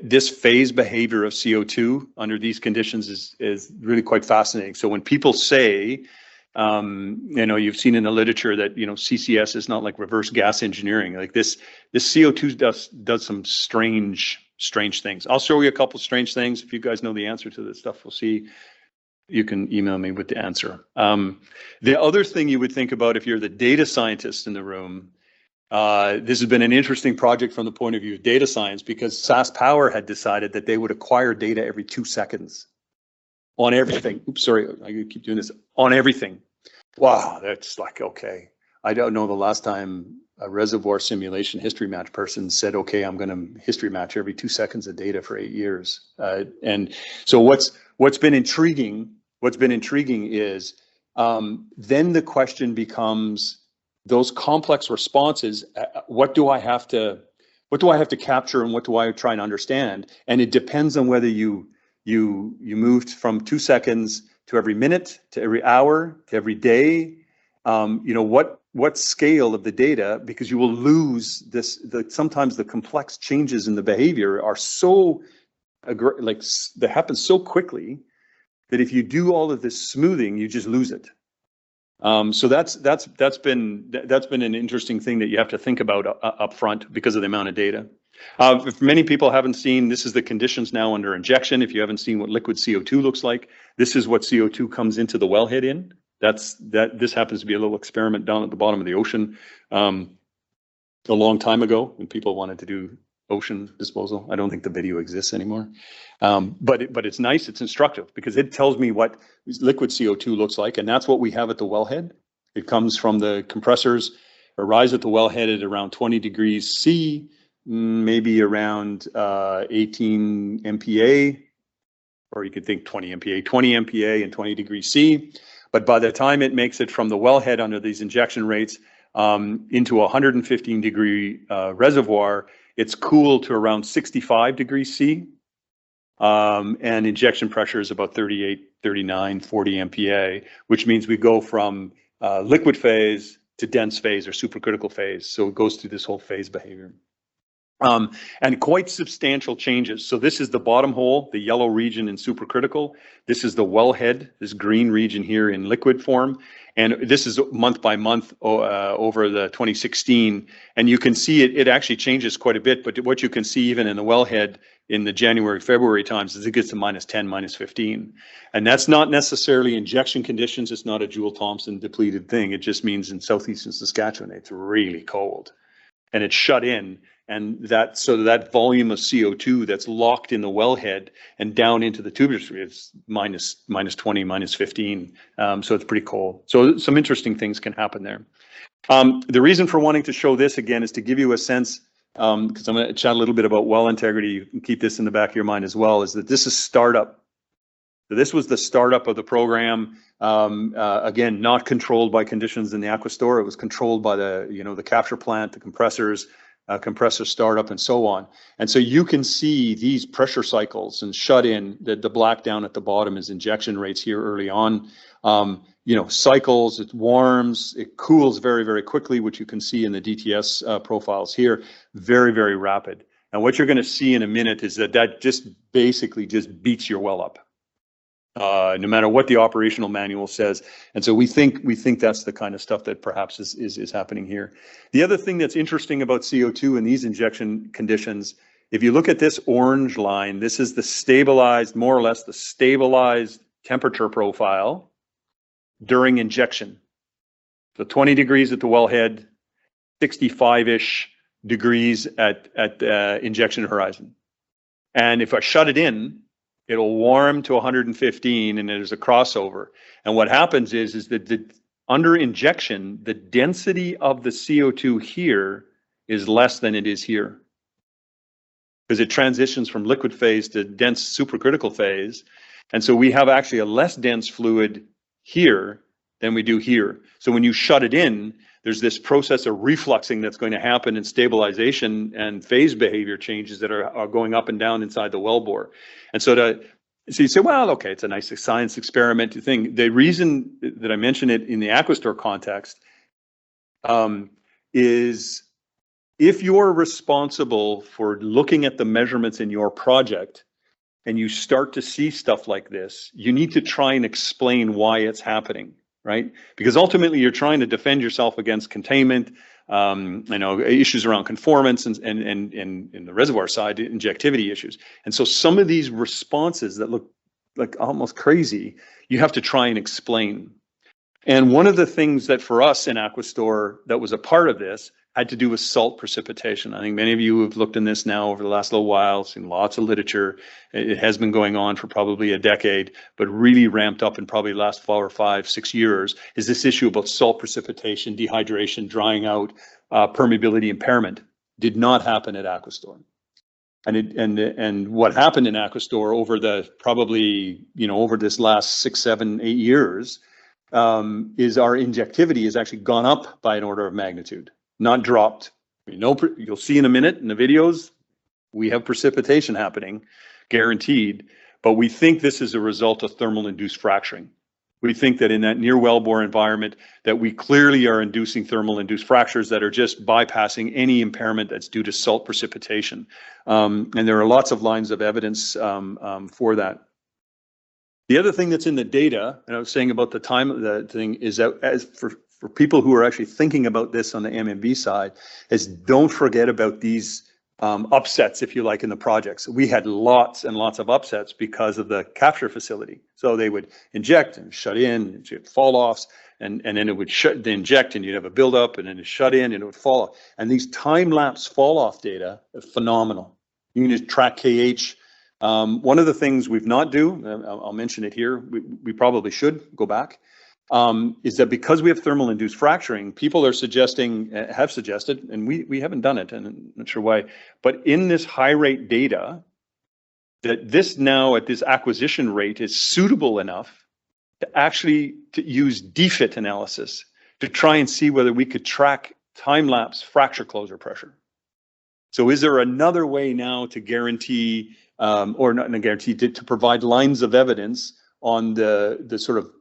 S1: this phase behavior of CO2 under these conditions is really quite fascinating. So when people say, you've seen in the literature that CCS is not like reverse gas engineering. Like this CO2 does some strange things. I'll show you a couple strange things. If you guys know the answer to this stuff, we'll see. You can email me with the answer. The other thing you would think about if you're the data scientist in the room, this has been an interesting project from the point of view of data science, because SaskPower had decided that they would acquire data every 2 seconds on everything. Oops, sorry, I keep doing this. On everything. Wow, that's like, okay. I don't know the last time a reservoir simulation history match person said, okay, I'm going to history match every 2 seconds of data for 8 years. And so what's been intriguing is then the question becomes those complex responses. What do I have to capture, and what do I try and understand? And it depends on whether you moved from 2 seconds to every minute, to every hour, to every day. What scale of the data, because you will lose this. Sometimes the complex changes in the behavior are so they happen so quickly that if you do all of this smoothing, you just lose it. So that's been an interesting thing that you have to think about up front because of the amount of data. If many people haven't seen, this is the conditions now under injection. If you haven't seen what liquid CO2 looks like, this is what CO2 comes into the wellhead in. This happens to be a little experiment down at the bottom of the ocean a long time ago when people wanted to do ocean disposal. I don't think the video exists anymore. But it's nice, it's instructive, because it tells me what liquid CO2 looks like, and that's what we have at the wellhead. It comes from the compressors, arrives at the wellhead at around 20 degrees C, maybe around 18 MPa, or you could think 20 MPa and 20 degrees C. But by the time it makes it from the wellhead under these injection rates into a 115 degree reservoir, it's cooled to around 65 degrees C. And injection pressure is about 38, 39, 40 MPa, which means we go from liquid phase to dense phase or supercritical phase. So it goes through this whole phase behavior. And quite substantial changes. So this is the bottom hole, the yellow region in supercritical. This is the wellhead, this green region here in liquid form. And this is month by month over the 2016. And you can see it actually changes quite a bit. But what you can see even in the wellhead in the January, February times is it gets to -10, -15. And that's not necessarily injection conditions. It's not a Joule-Thomson depleted thing. It just means in southeastern Saskatchewan, it's really cold. And it's shut in. And that volume of CO2 that's locked in the wellhead and down into the tubular, it's -20, -15. So it's pretty cold. So some interesting things can happen there. The reason for wanting to show this again is to give you a sense, because I'm going to chat a little bit about well integrity. You can keep this in the back of your mind as well, is that this is startup. So this was the startup of the program. Again, not controlled by conditions in the Aquistore. It was controlled by the capture plant, the compressors, compressor startup, and so on. And so you can see these pressure cycles and shut in. The black down at the bottom is injection rates here early on. Cycles, it warms, it cools very, very quickly, which you can see in the DTS profiles here. Very, very rapid. And what you're going to see in a minute is that just basically just beats your well up. No matter what the operational manual says. And so we think that's the kind of stuff that perhaps is happening here. The other thing that's interesting about CO2 in these injection conditions, if you look at this orange line, this is the stabilized, more or less the stabilized temperature profile during injection. So 20 degrees at the wellhead, 65-ish degrees at injection horizon. And if I shut it in, it'll warm to 115 and there's a crossover. And what happens is that under injection, the density of the CO2 here is less than it is here. because it transitions from liquid phase to dense supercritical phase. And so we have actually a less dense fluid here than we do here. So when you shut it in, there's this process of refluxing that's going to happen in stabilization and phase behavior changes that are going up and down inside the wellbore. And so you say, well, okay, it's a nice science experiment thing. The reason that I mention it in the Aquistore context is if you're responsible for looking at the measurements in your project and you start to see stuff like this, you need to try and explain why it's happening, right? Because ultimately you're trying to defend yourself against containment, issues around conformance and in the reservoir side, injectivity issues. And so some of these responses that look like almost crazy, you have to try and explain. And one of the things that for us in Aquistore that was a part of this had to do with salt precipitation. I think many of you have looked in this now over the last little while, seen lots of literature. It has been going on for probably a decade, but really ramped up in probably the last 4 or 5, 6 years, is this issue about salt precipitation, dehydration, drying out, permeability impairment. Did not happen at Aquistore. And what happened in Aquistore over the probably, over this last 6, 7, 8 years is our injectivity has actually gone up by an order of magnitude, not dropped. You'll see in a minute in the videos, we have precipitation happening, guaranteed, but we think this is a result of thermal induced fracturing. We think that in that near wellbore environment that we clearly are inducing thermal induced fractures that are just bypassing any impairment that's due to salt precipitation. And there are lots of lines of evidence for that. The other thing that's in the data, and I was saying about the time of the thing, is that as for people who are actually thinking about this on the MMV side, is don't forget about these upsets, if you like, in the projects. We had lots and lots of upsets because of the capture facility. So they would inject and shut in, and you'd fall offs, and then it would inject, and you'd have a buildup, and then it shut in, and it would fall off. And these time-lapse fall-off data are phenomenal. You can just track KH. One of the things we've not do, I'll mention it here, we probably should go back, is that because we have thermal induced fracturing, people are have suggested, and we haven't done it, and I'm not sure why, but in this high rate data, that this now at this acquisition rate is suitable enough to actually use DFIT analysis to try and see whether we could track time-lapse fracture closure pressure. So is there another way now to guarantee, or not guarantee, to provide lines of evidence on the sort of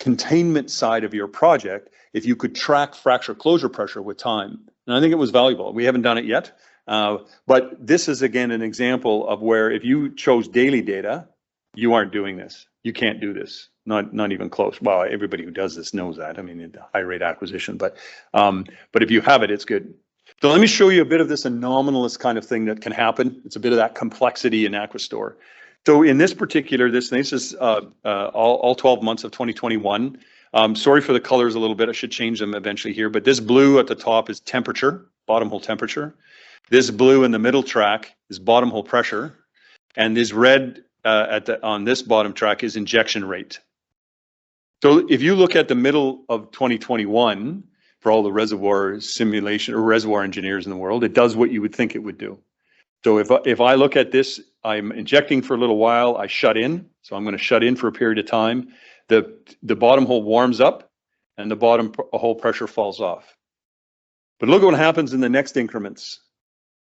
S1: containment side of your project if you could track fracture closure pressure with time? And I think it was valuable. We haven't done it yet, but this is again an example of where if you chose daily data, you aren't doing this. You can't do this. Not even close. Well, everybody who does this knows that. I mean, the high rate acquisition, but if you have it, it's good. So let me show you a bit of this anomalous kind of thing that can happen. It's a bit of that complexity in Aquistore. So in this particular, this is all 12 months of 2021. Sorry for the colors a little bit. I should change them eventually here. But this blue at the top is temperature, bottom hole temperature. This blue in the middle track is bottom hole pressure. And this red on this bottom track is injection rate. So if you look at the middle of 2021, for all the reservoir simulation or reservoir engineers in the world, it does what you would think it would do. So if I look at this, I'm injecting for a little while, I shut in. So I'm going to shut in for a period of time. The bottom hole warms up and the bottom hole pressure falls off. But look at what happens in the next increments.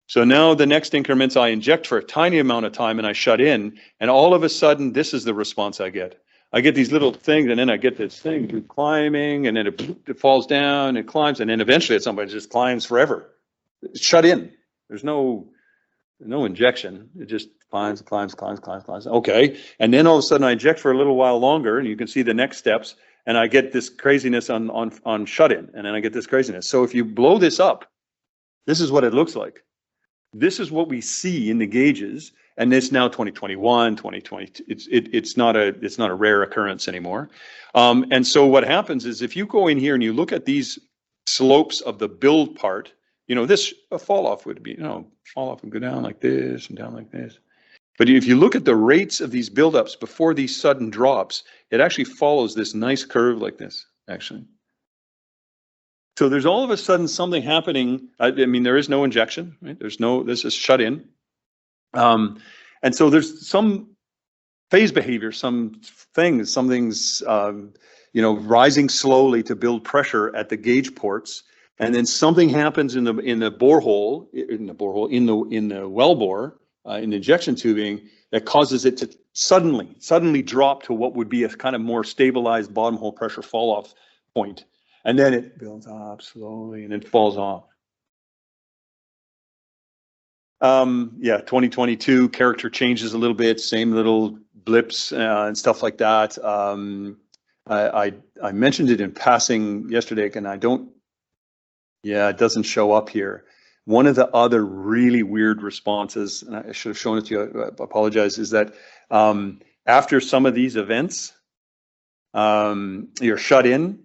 S1: So now the next increments, I inject for a tiny amount of time and I shut in, and all of a sudden, this is the response I get. I get these little things, and then I get this thing climbing, and then it falls down, it climbs, and then eventually at some point it just climbs forever. It's shut in. There's no injection. It just climbs. Okay, and then all of a sudden I inject for a little while longer, and you can see the next steps, and I get this craziness on shut in, and then I get this craziness. So if you blow this up, this is what it looks like. This is what we see in the gauges. And it's now 2021, 2020. It's not a rare occurrence anymore. And so what happens is if you go in here and you look at these slopes of the build part, this a fall off would be, fall off and go down like this and down like this. But if you look at the rates of these buildups before these sudden drops, it actually follows this nice curve like this, actually. So there's all of a sudden something happening. I mean, there is no injection, right? This is shut in. And so there's some phase behavior, some things, rising slowly to build pressure at the gauge ports, and then something happens in the borehole, in the well bore, in the injection tubing, that causes it to suddenly drop to what would be a kind of more stabilized bottom hole pressure fall off point, and then it builds up slowly and it falls off. 2022 character changes a little bit, same little blips and stuff like that. I mentioned it in passing yesterday, and it doesn't show up here. One of the other really weird responses, and I should have shown it to you, I apologize, is that after some of these events, you're shut in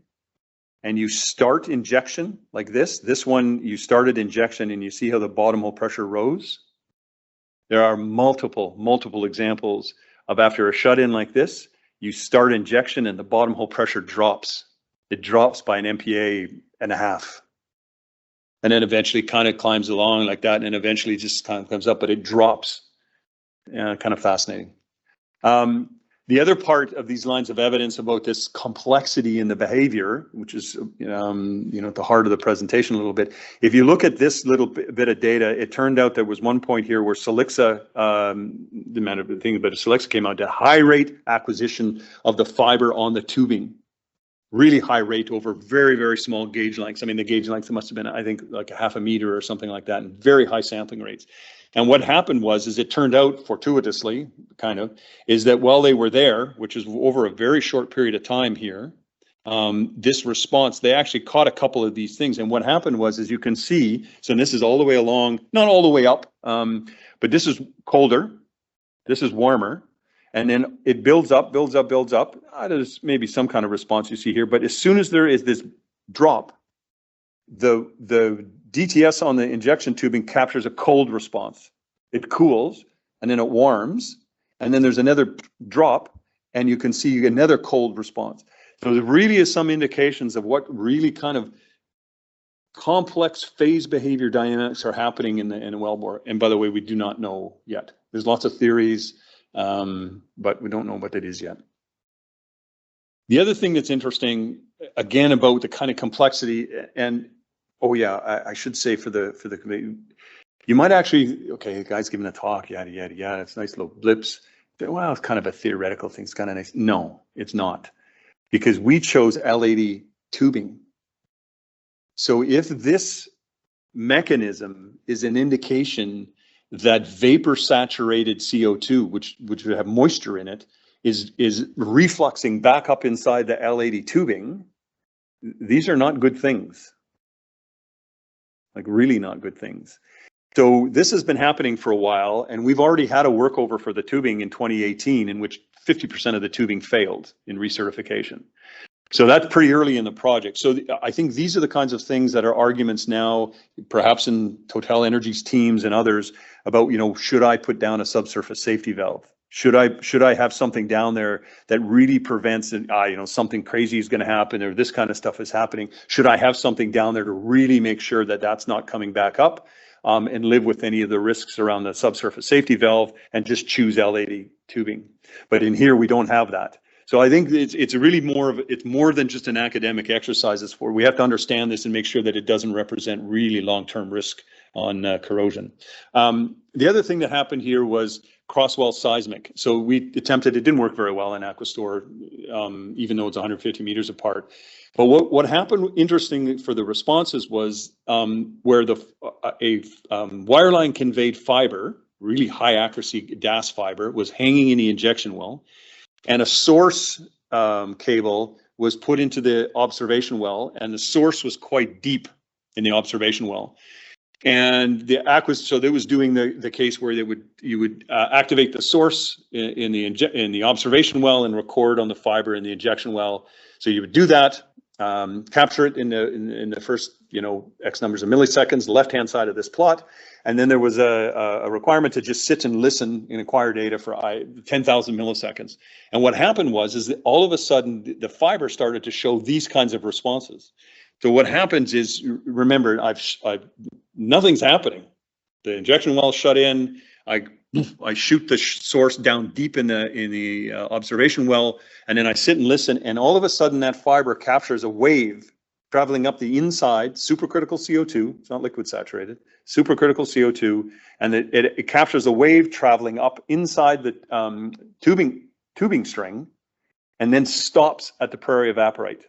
S1: and you start injection like this. This one, you started injection and you see how the bottom hole pressure rose. There are multiple examples of after a shut in like this, you start injection and the bottom hole pressure drops. It drops by an MPa and a half. And then eventually kind of climbs along like that, and then eventually just kind of comes up, but it drops. Kind of fascinating. The other part of these lines of evidence about this complexity in the behavior, which is at the heart of the presentation a little bit. If you look at this little bit of data, it turned out there was one point here where Silixa, the amount of the thing about Silixa came out to high rate acquisition of the fiber on the tubing. Really high rate over very, very small gauge lengths. I mean, the gauge length must have been, I think, like a half a meter or something like that, and very high sampling rates. And what happened is it turned out fortuitously, kind of, is that while they were there, which is over a very short period of time here, this response, they actually caught a couple of these things. And what happened was, as you can see, so this is all the way along, not all the way up, but this is colder, this is warmer, and then it builds up. There's maybe some kind of response you see here, but as soon as there is this drop, the DTS on the injection tubing captures a cold response. It cools, and then it warms, and then there's another drop, and you can see another cold response. So there really is some indications of what really kind of complex phase behavior dynamics are happening in the wellbore. And by the way, we do not know yet. There's lots of theories, but we don't know what it is yet. The other thing that's interesting, again, about the kind of complexity, and I should say for the committee, you might actually, okay, guys giving a talk, yada, yada, yada, it's nice little blips. Well, it's kind of a theoretical thing, it's kind of nice. No, it's not. Because we chose L80 tubing. So if this mechanism is an indication that vapor saturated CO2, which would have moisture in it, is refluxing back up inside the L80 tubing, these are not good things. Like really not good things. So this has been happening for a while, and we've already had a workover for the tubing in 2018 in which 50% of the tubing failed in recertification. So that's pretty early in the project. So I think these are the kinds of things that are arguments now, perhaps in Total Energy's teams and others, about, should I put down a subsurface safety valve? Should I have something down there that really prevents something crazy is going to happen, or this kind of stuff is happening? Should I have something down there to really make sure that that's not coming back up, and live with any of the risks around the subsurface safety valve and just choose L80 tubing? But in here, we don't have that. So I think it's really it's more than just an academic exercise. We have to understand this and make sure that it doesn't represent really long-term risk on corrosion. The other thing that happened here was crosswell seismic. So we attempted, it didn't work very well in Aquistore, even though it's 150 meters apart. But what happened, interestingly, for the responses was where a wireline conveyed fiber, really high accuracy DAS fiber, was hanging in the injection well, and a source cable was put into the observation well, and the source was quite deep in the observation well. And so they was doing the case where you would activate the source in the observation well and record on the fiber in the injection well. So you would do that, capture it in the first X numbers of milliseconds, the left hand side of this plot, and then there was a requirement to just sit and listen and acquire data for 10,000 milliseconds. And what happened is that all of a sudden the fiber started to show these kinds of responses. So what happens is, remember, nothing's happening. The injection well shut in. I I shoot the source down deep in the observation well, and then I sit and listen, and all of a sudden that fiber captures a wave traveling up the inside, supercritical CO2, it's not liquid saturated, supercritical CO2, and it captures a wave traveling up inside the tubing string, and then stops at the prairie evaporite.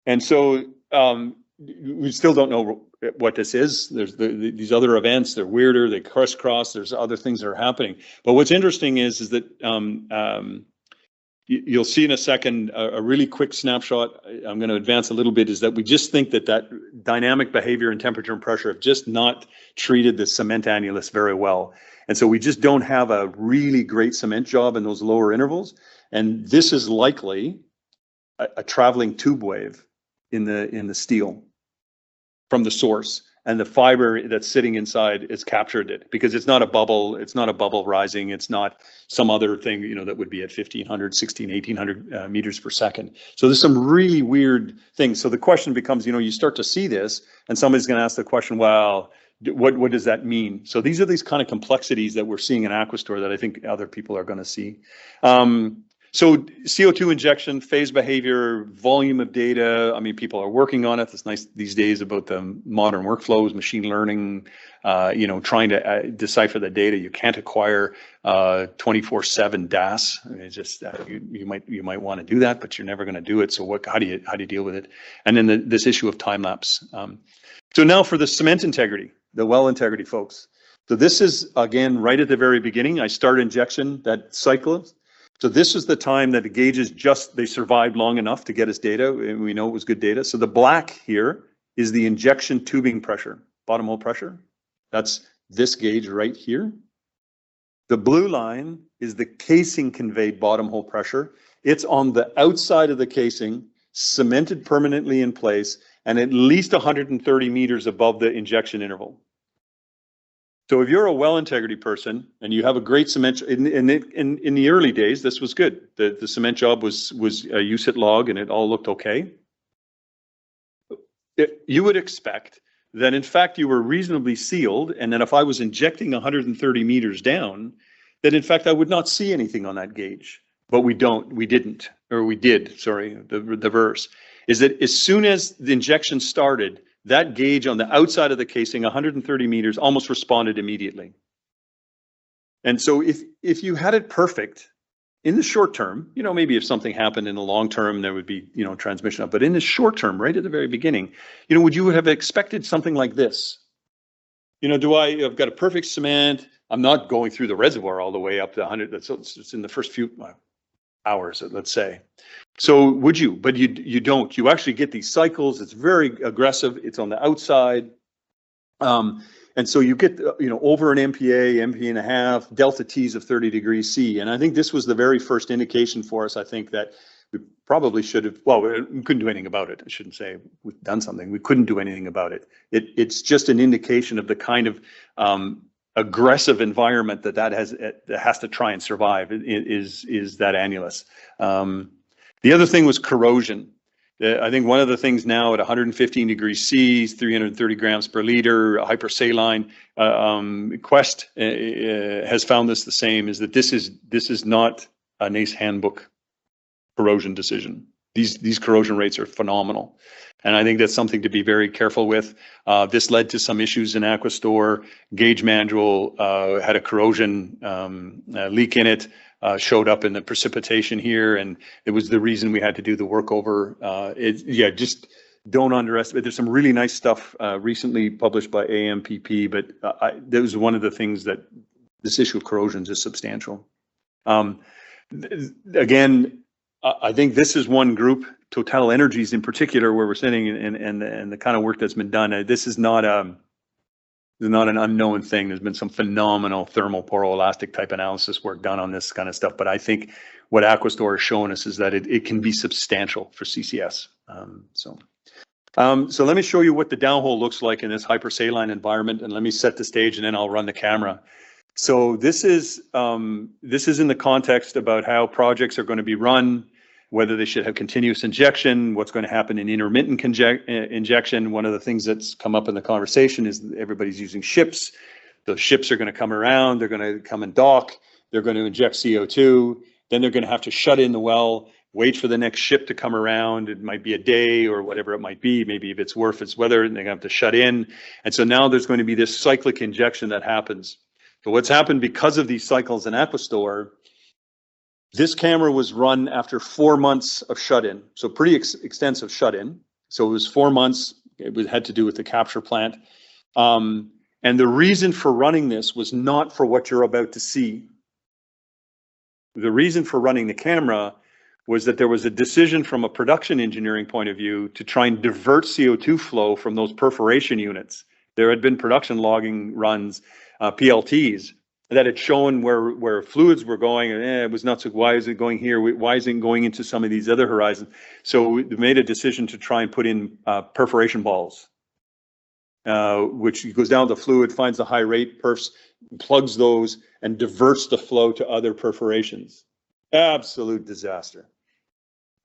S1: And so we still don't know what this is. There's these other events, they're weirder, they crisscross, there's other things that are happening. But what's interesting is that you'll see in a second a really quick snapshot. I'm going to advance a little bit, is that we just think that dynamic behavior and temperature and pressure have just not treated the cement annulus very well. And so we just don't have a really great cement job in those lower intervals. And this is likely a traveling tube wave in the steel from the source, and the fiber that's sitting inside is captured it, because it's not a bubble, rising, it's not some other thing, that would be at 1500, 1800 meters per second. So there's some really weird things. So the question becomes, you start to see this, and somebody's going to ask the question, well, what does that mean? So these are these kind of complexities that we're seeing in Aquistore that I think other people are going to see. So CO2 injection, phase behavior, volume of data. I mean, people are working on it. It's nice these days about the modern workflows, machine learning, trying to decipher the data. You can't acquire 24/7 DAS. It's just you might want to do that, but you're never going to do it. So how do you deal with it? And then this issue of time lapse. So now for the cement integrity, the well integrity, folks. So this is, again, right at the very beginning. I start injection, that cycle. So this is the time that the gauges they survived long enough to get us data, and we know it was good data. So the black here is the injection tubing pressure, bottom hole pressure. That's this gauge right here. The blue line is the casing conveyed bottom hole pressure. It's on the outside of the casing, cemented permanently in place, and at least 130 meters above the injection interval. So if you're a well integrity person and you have a great cement, in the early days, this was good. The cement job was a USIT log and it all looked okay. You would expect that in fact you were reasonably sealed, and that if I was injecting 130 meters down, that in fact I would not see anything on that gauge. But we did, sorry, the reverse. Is that as soon as the injection started, that gauge on the outside of the casing, 130 meters, almost responded immediately. And so if you had it perfect in the short term, maybe if something happened in the long term, there would be, transmission up. But in the short term, right at the very beginning, would you have expected something like this? I've got a perfect cement. I'm not going through the reservoir all the way up to 100. It's in the first few hours, let's say. So would you? But you don't. You actually get these cycles. It's very aggressive. It's on the outside. And so you get, over an MPa, MPa and a half, delta T's of 30 degrees C. And I think this was the very first indication for us, I think, that we probably should have, we couldn't do anything about it. I shouldn't say we've done something. We couldn't do anything about it. It's just an indication of the kind of aggressive environment that has to try and survive is that annulus. The other thing was corrosion. I think one of the things now at 115 degrees C, 330 grams per liter, hyper-saline, Quest has found this the same, is that this is not a NACE handbook corrosion decision. These corrosion rates are phenomenal. And I think that's something to be very careful with. This led to some issues in Aquistore. Gauge manual had a corrosion leak in it. Showed up in the precipitation here, and it was the reason we had to do the workover. Just don't underestimate. There's some really nice stuff recently published by AMPP, but that was one of the things that this issue of corrosion is substantial. Again, I think this is one group, Total Energies in particular, where we're sitting and the kind of work that's been done. This is not an unknown thing. There's been some phenomenal thermal poroelastic type analysis work done on this kind of stuff. But I think what Aquistore has shown us is that it can be substantial for CCS. So let me show you what the downhole looks like in this hyper-saline environment, and let me set the stage, and then I'll run the camera. So this is in the context about how projects are going to be run, whether they should have continuous injection, what's going to happen in intermittent injection. One of the things that's come up in the conversation is that everybody's using ships. The ships are going to come around, they're going to come and dock, they're going to inject CO2, then they're going to have to shut in the well, wait for the next ship to come around. It might be a day or whatever it might be, maybe if it's worth its weather, and they're going to have to shut in. And so now there's going to be this cyclic injection that happens. So what's happened because of these cycles in Aquistore, this camera was run after 4 months of shut-in, so pretty extensive shut-in. So it was 4 months, had to do with the capture plant. And the reason for running this was not for what you're about to see. The reason for running the camera was that there was a decision from a production engineering point of view to try and divert CO2 flow from those perforation units. There had been production logging runs, PLTs, that had shown where fluids were going, and it was not so, why is it going here? Why isn't it going into some of these other horizons? So we made a decision to try and put in perforation balls, which goes down the fluid, finds the high rate perfs, plugs those, and diverts the flow to other perforations. Absolute disaster.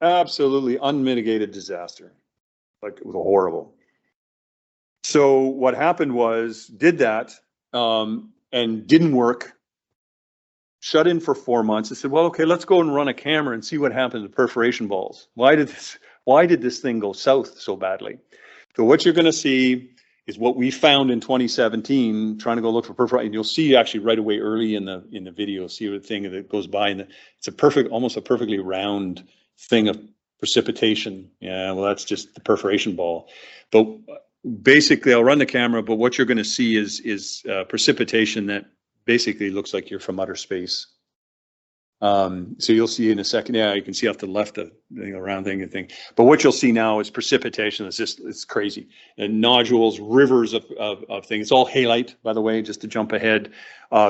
S1: Absolutely unmitigated disaster. Like, it was horrible. So what happened was, did that, and didn't work, shut in for 4 months. I said, well, okay, let's go and run a camera and see what happened to perforation balls. Why did this thing go south so badly? So what you're going to see is what we found in 2017, trying to go look for perforation. And you'll see actually right away early in the video, see the thing that goes by, and it's almost a perfectly round thing of precipitation. Yeah, well, that's just the perforation ball. But basically, I'll run the camera, but what you're going to see is precipitation that basically looks like you're from outer space. So you'll see in a second, yeah, you can see off to the left, the round thing. But what you'll see now is precipitation. It's crazy. And nodules, rivers of things. It's all halite, by the way, just to jump ahead.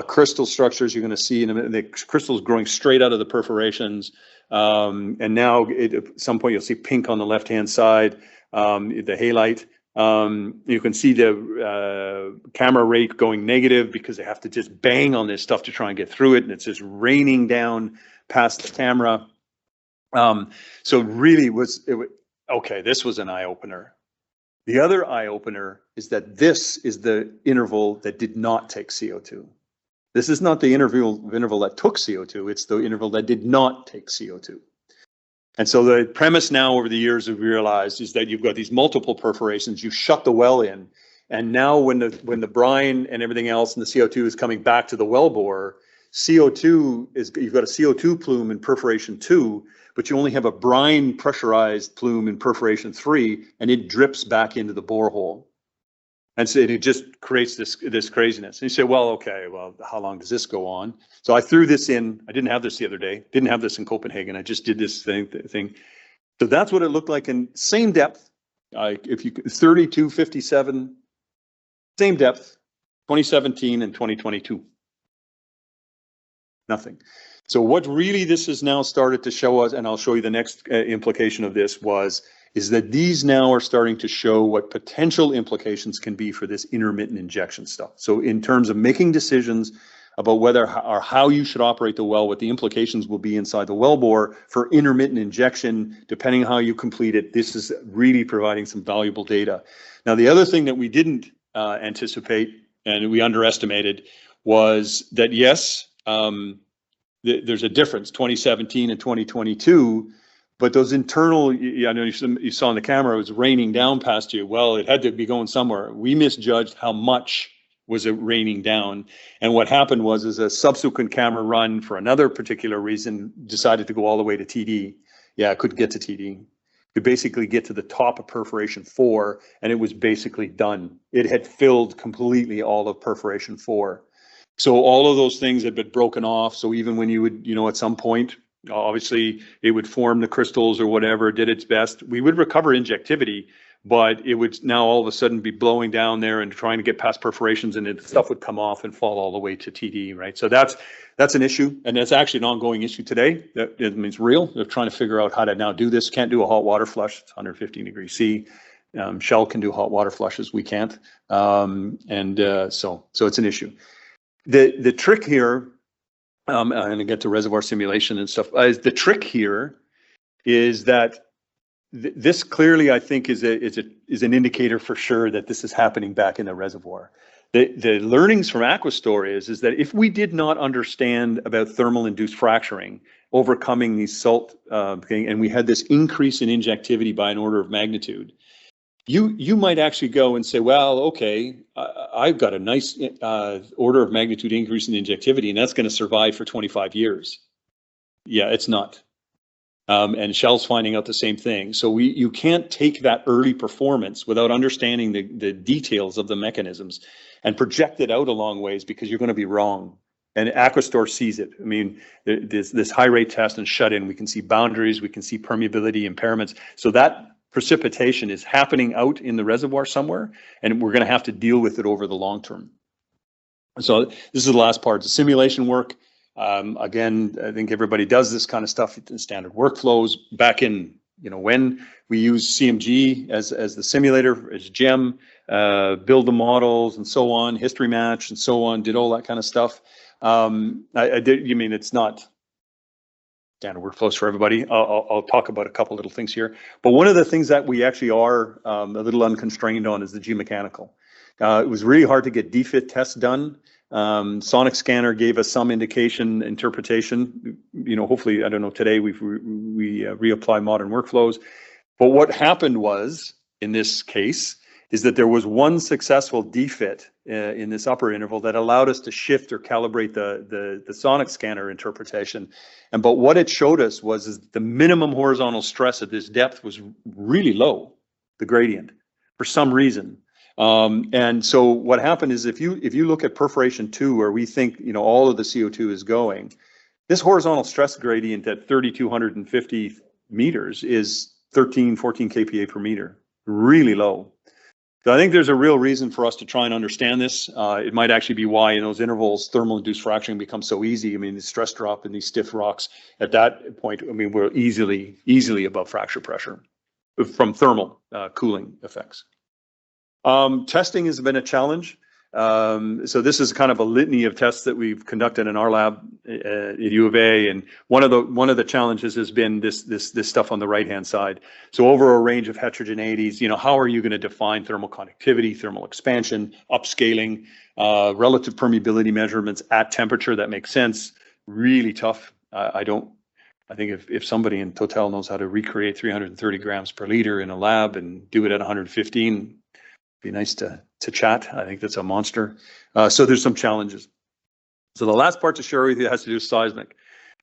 S1: Crystal structures you're going to see in a minute. The crystals growing straight out of the perforations. And now at some point you'll see pink on the left-hand side, the halite. You can see the camera rate going negative because they have to just bang on this stuff to try and get through it, and it's just raining down past the camera. So really okay, this was an eye-opener. The other eye-opener is that this is the interval that did not take CO2. This is not the interval that took CO2, it's the interval that did not take CO2. And so the premise now over the years we've realized is that you've got these multiple perforations, you shut the well in, and now when the brine and everything else and the CO2 is coming back to the wellbore, you've got a CO2 plume in perforation 2, but you only have a brine pressurized plume in perforation 3, and it drips back into the borehole. And so it just creates this craziness. And you say, well, okay, well, how long does this go on? So I threw this in. I didn't have this the other day. Didn't have this in Copenhagen. I just did this thing. So that's what it looked like in same depth. 3257, same depth, 2017 and 2022. Nothing. So what really this has now started to show us, and I'll show you the next implication of this is that these now are starting to show what potential implications can be for this intermittent injection stuff. So in terms of making decisions about whether or how you should operate the well, what the implications will be inside the wellbore for intermittent injection, depending on how you complete it, this is really providing some valuable data. Now, the other thing that we didn't anticipate and we underestimated was that, yes, there's a difference, 2017 and 2022, but those internal, I know you saw on the camera, it was raining down past you. Well, it had to be going somewhere. We misjudged how much was it raining down. And what happened was a subsequent camera run for another particular reason decided to go all the way to TD. Yeah, it couldn't get to TD. Could basically get to the top of perforation 4, and it was basically done. It had filled completely all of perforation 4. So all of those things had been broken off. So even when you would, at some point, obviously it would form the crystals or whatever, did its best. We would recover injectivity, but it would now all of a sudden be blowing down there and trying to get past perforations, and the stuff would come off and fall all the way to TD, right? So that's an issue, and that's actually an ongoing issue today. That means real. They're trying to figure out how to now do this. Can't do a hot water flush. It's 115 degrees C. Shell can do hot water flushes. We can't. So it's an issue. The trick here, and I get to reservoir simulation and stuff. The trick here is that this clearly, I think, is an indicator for sure that this is happening back in the reservoir. The learnings from Aquistore is that if we did not understand about thermal induced fracturing, overcoming these salt and we had this increase in injectivity by an order of magnitude, you might actually go and say, well, okay, I've got a nice order of magnitude increase in injectivity, and that's going to survive for 25 years. Yeah, it's not. And Shell's finding out the same thing. So you can't take that early performance without understanding the details of the mechanisms and project it out a long ways, because you're going to be wrong. And Aquistore sees it. I mean, this high rate test and shut in, we can see boundaries, we can see permeability impairments. So that precipitation is happening out in the reservoir somewhere, and we're going to have to deal with it over the long term. So this is the last part, the simulation work. Again, I think everybody does this kind of stuff in standard workflows. Back in, when we use CMG as the simulator, as GEM, build the models and so on, history match and so on, did all that kind of stuff. It's not standard workflows for everybody. I'll talk about a couple little things here. But one of the things that we actually are a little unconstrained on is the geomechanical. It was really hard to get DFIT tests done. Sonic scanner gave us some indication, interpretation. Hopefully, I don't know, today we reapply modern workflows. But what happened was, in this case, is that there was one successful DFIT in this upper interval that allowed us to shift or calibrate the sonic scanner interpretation. But what it showed us was the minimum horizontal stress at this depth was really low, the gradient, for some reason. And so what happened is, if you look at perforation 2, where we think all of the CO2 is going, this horizontal stress gradient at 3,250 meters is 13, 14 kPa per meter, really low. So I think there's a real reason for us to try and understand this. It might actually be why in those intervals thermal induced fracturing becomes so easy. I mean, the stress drop in these stiff rocks at that point, we're easily above fracture pressure from thermal cooling effects. Testing has been a challenge. So this is kind of a litany of tests that we've conducted in our lab at U of A, and one of the challenges has been this stuff on the right hand side. So over a range of heterogeneities, how are you going to define thermal conductivity, thermal expansion, upscaling, relative permeability measurements at temperature that makes sense? Really tough. I think if somebody in Total knows how to recreate 330 grams per liter in a lab and do it at 115. Be nice to chat. I think that's a monster. So there's some challenges. So the last part to share with you has to do with seismic.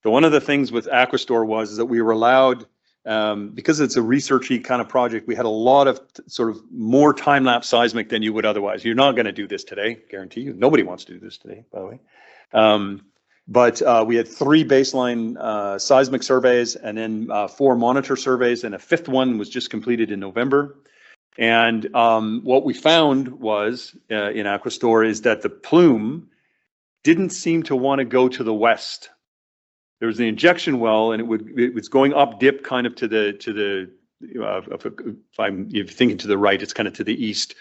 S1: So one of the things with Aquistore was that we were allowed, because it's a researchy kind of project, we had a lot of sort of more time-lapse seismic than you would otherwise. You're not going to do this today, guarantee you. Nobody wants to do this today, by the way. But we had 3 baseline seismic surveys, and then 4 monitor surveys, and a 5th one was just completed in November. And what we found was in Aquistore is that the plume didn't seem to want to go to the west. There was the injection well, and it was going up dip kind of to the if you're thinking to the right, it's kind of to the east,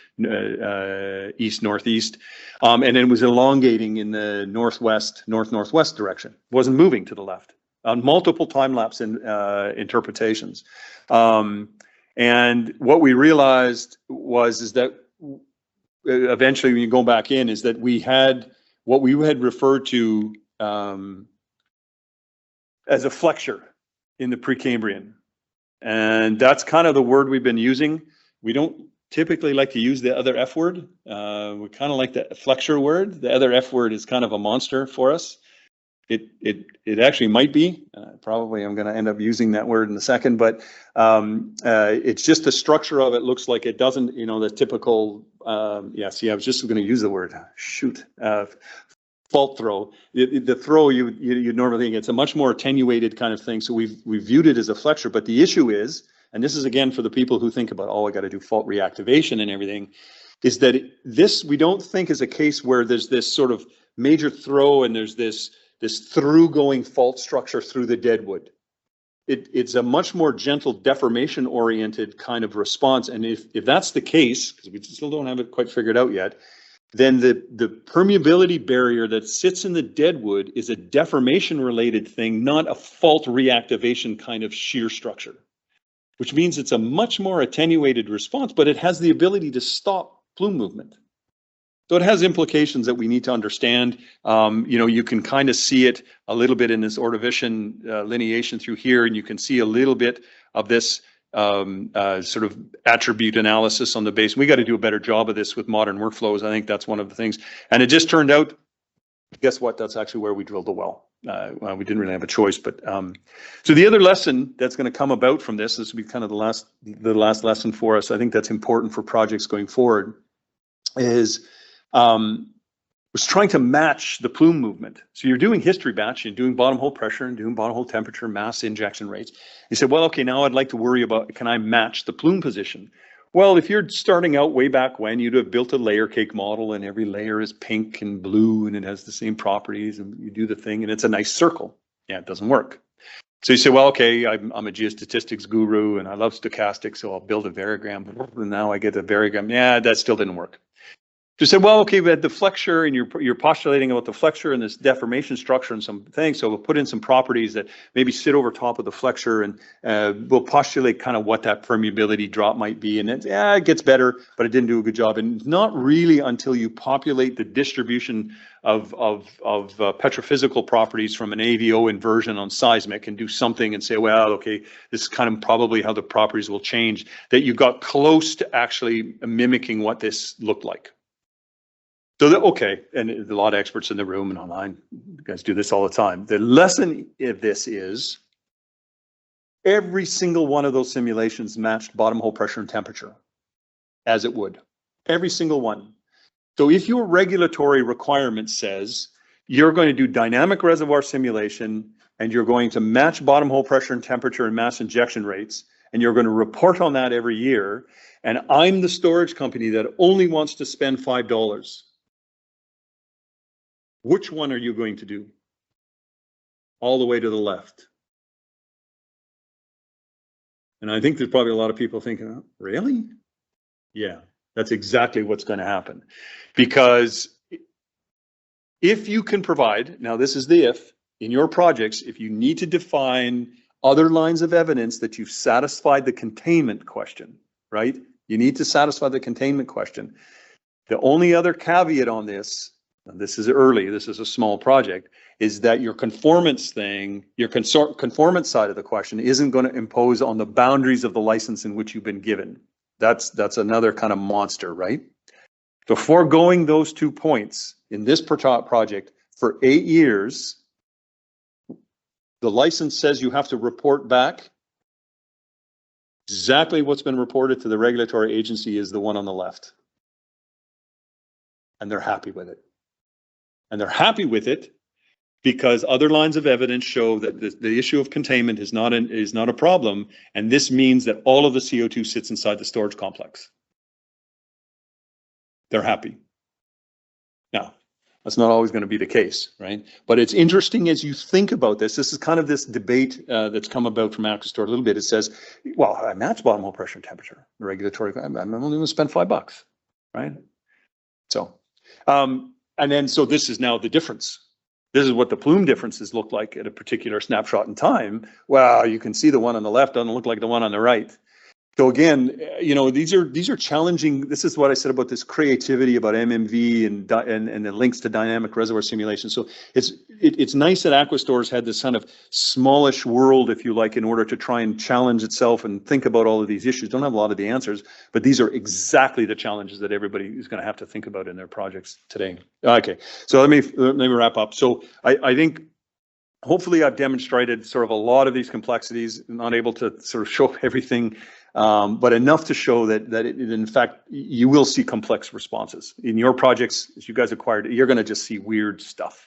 S1: east northeast, and then it was elongating in the northwest direction. It wasn't moving to the left on multiple time lapse interpretations. And what we realized is that eventually, when you go back in, is that we had what we had referred to as a flexure in the Precambrian. And that's kind of the word we've been using. We don't typically like to use the other F word. We kind of like the flexure word. The other F word is kind of a monster for us. It actually might be. Probably I'm going to end up using that word in a second, but it's just the structure of it looks like it doesn't, the typical, see, I was just going to use the word, fault throw. The throw, you normally think it's a much more attenuated kind of thing. So we've viewed it as a flexure, but the issue is, and this is again for the people who think about, I got to do fault reactivation and everything, is that this we don't think is a case where there's this sort of major throw and there's this through going fault structure through the deadwood. It's a much more gentle deformation oriented kind of response. And if that's the case, because we still don't have it quite figured out yet, then the permeability barrier that sits in the deadwood is a deformation related thing, not a fault reactivation kind of shear structure, which means it's a much more attenuated response, but it has the ability to stop plume movement. So it has implications that we need to understand. You can kind of see it a little bit in this Ordovician lineation through here, and you can see a little bit of this sort of attribute analysis on the base. We got to do a better job of this with modern workflows. I think that's one of the things. And it just turned out, guess what? That's actually where we drilled the well. We didn't really have a choice, but so the other lesson that's going to come about from this will be kind of the last lesson for us. I think that's important for projects going forward. Is was trying to match the plume movement. So you're doing history batch, you're doing bottom hole pressure and doing bottom hole temperature, mass injection rates. You said, well, okay, now I'd like to worry about, can I match the plume position? Well, if you're starting out way back when, you'd have built a layer cake model and every layer is pink and blue and it has the same properties and you do the thing and it's a nice circle. Yeah, it doesn't work. So you say, well, okay, I'm a geostatistics guru and I love stochastics, so I'll build a variogram. And now I get a variogram. Yeah, that still didn't work. You said, well, okay, we had the flexure and you're postulating about the flexure and this deformation structure and some things. So we'll put in some properties that maybe sit over top of the flexure and we'll postulate kind of what that permeability drop might be. And it gets better, but it didn't do a good job. And it's not really until you populate the distribution of petrophysical properties from an AVO inversion on seismic and do something and say, well, okay, this is kind of probably how the properties will change, that you got close to actually mimicking what this looked like. So, okay, and a lot of experts in the room and online, you guys do this all the time. The lesson of this is every single one of those simulations matched bottom hole pressure and temperature as it would. Every single one. So if your regulatory requirement says you're going to do dynamic reservoir simulation and you're going to match bottom hole pressure and temperature and mass injection rates, and you're going to report on that every year, and I'm the storage company that only wants to spend $5, which one are you going to do? All the way to the left. And I think there's probably a lot of people thinking, oh, really? Yeah, that's exactly what's going to happen. Because if you can provide, now this is the if, in your projects, if you need to define other lines of evidence that you've satisfied the containment question, right? You need to satisfy the containment question. The only other caveat on this, and this is early, this is a small project, is that your conformance thing, your conformance side of the question isn't going to impose on the boundaries of the license in which you've been given. That's another kind of monster, right? So foregoing those 2 points in this project for 8 years, the license says you have to report back exactly what's been reported to the regulatory agency is the one on the left. And they're happy with it. And they're happy with it because other lines of evidence show that the issue of containment is not a problem, and this means that all of the CO2 sits inside the storage complex. They're happy. Now, that's not always going to be the case, right? But it's interesting as you think about this. This is kind of this debate that's come about from Aquistore a little bit. It says, well, I match bottom hole pressure and temperature. The regulatory, I'm only going to spend $5, right? So. And then, so this is now the difference. This is what the plume differences look like at a particular snapshot in time. Well, you can see the one on the left doesn't look like the one on the right. So again, these are challenging. This is what I said about this creativity about MMV and the links to dynamic reservoir simulation. So it's nice that Aquistore's had this kind of smallish world, if you like, in order to try and challenge itself and think about all of these issues. Don't have a lot of the answers, but these are exactly the challenges that everybody is going to have to think about in their projects today. Okay, so let me wrap up. So I think hopefully I've demonstrated sort of a lot of these complexities. I'm not able to sort of show everything. But enough to show that in fact, you will see complex responses. In your projects, as you guys acquired, you're going to just see weird stuff.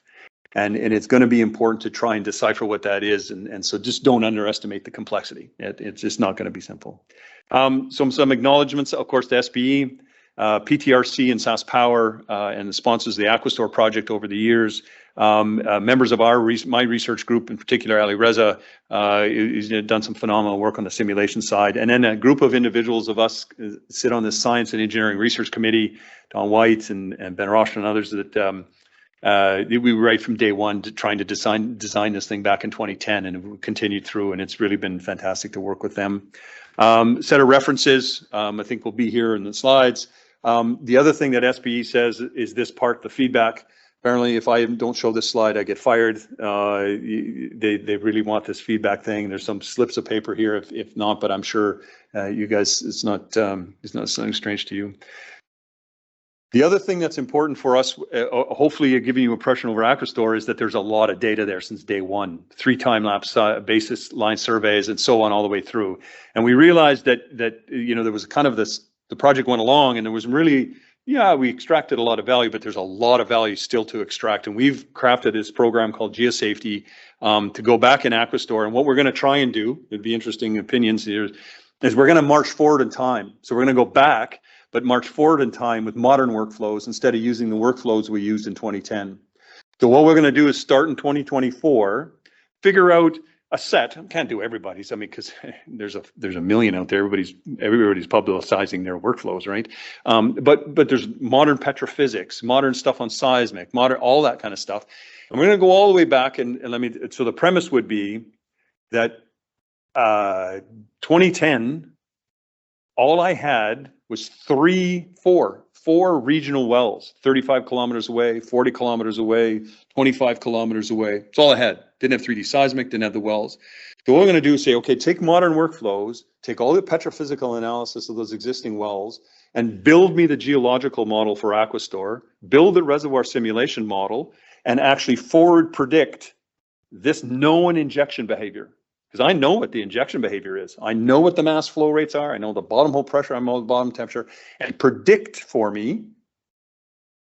S1: And it's going to be important to try and decipher what that is. And so just don't underestimate the complexity. It's just not going to be simple. Some acknowledgements, of course, to SPE, PTRC and SaskPower, and the sponsors of the Aquistore project over the years. Members of my research group, in particular, Ali Reza, he's done some phenomenal work on the simulation side. And then a group of individuals of us sit on this Science and Engineering Research Committee, Don White and Ben Rosh and others that we were right from day one trying to design this thing back in 2010, and we continued through, and it's really been fantastic to work with them. Set of references, I think will be here in the slides. The other thing that SPE says is this part, the feedback. Apparently, if I don't show this slide, I get fired. They really want this feedback thing. There's some slips of paper here, if not, but I'm sure you guys, it's not something strange to you. The other thing that's important for us, hopefully giving you an impression over Aquistore, is that there's a lot of data there since day one, 3 time-lapse basis line surveys and so on all the way through. And we realized that there was kind of this, the project went along and there was really, we extracted a lot of value, but there's a lot of value still to extract. And we've crafted this program called Geosafety to go back in Aquistore. And what we're going to try and do, it'd be interesting opinions here, is we're going to march forward in time. So we're going to go back, but march forward in time with modern workflows instead of using the workflows we used in 2010. So what we're going to do is start in 2024, figure out a set. I can't do everybody's, I mean, because there's a million out there. Everybody's publicizing their workflows, right? But there's modern petrophysics, modern stuff on seismic, modern, all that kind of stuff. And we're going to go all the way back and so the premise would be that 2010, all I had was four regional wells, 35 kilometers away, 40 kilometers away, 25 kilometers away. That's all I had. Didn't have 3D seismic, didn't have the wells. So what we're going to do is say, okay, take modern workflows, take all the petrophysical analysis of those existing wells, and build me the geological model for Aquistore, build the reservoir simulation model, and actually forward predict this known injection behavior. Because I know what the injection behavior is. I know what the mass flow rates are. I know the bottom hole pressure. I know the bottom temperature, and predict for me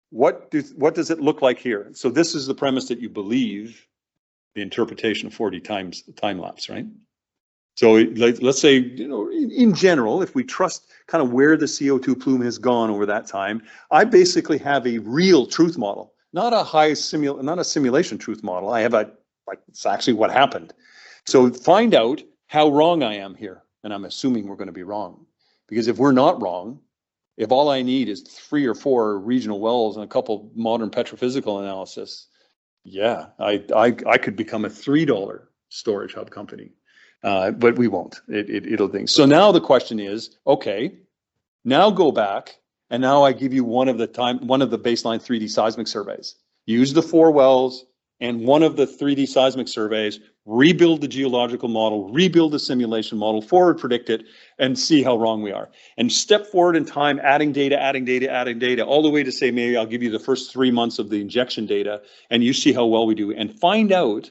S1: what does it look like here. So this is the premise that you believe the interpretation of 40 times time lapse, right? So let's say, in general, if we trust kind of where the CO2 plume has gone over that time, I basically have a real truth model, not a simulation truth model. I have it's actually what happened. So find out how wrong I am here. And I'm assuming we're going to be wrong. Because if we're not wrong, if all I need is 3 or 4 regional wells and a couple modern petrophysical analysis, yeah, I could become a $3 storage hub company. But we won't. It'll think. So now the question is, okay, now go back and now I give you one of the baseline 3D seismic surveys. Use the 4 wells and one of the 3D seismic surveys, rebuild the geological model, rebuild the simulation model, forward predict it, and see how wrong we are. And step forward in time, adding data, all the way to say, maybe I'll give you the first 3 months of the injection data, and you see how well we do, and find out,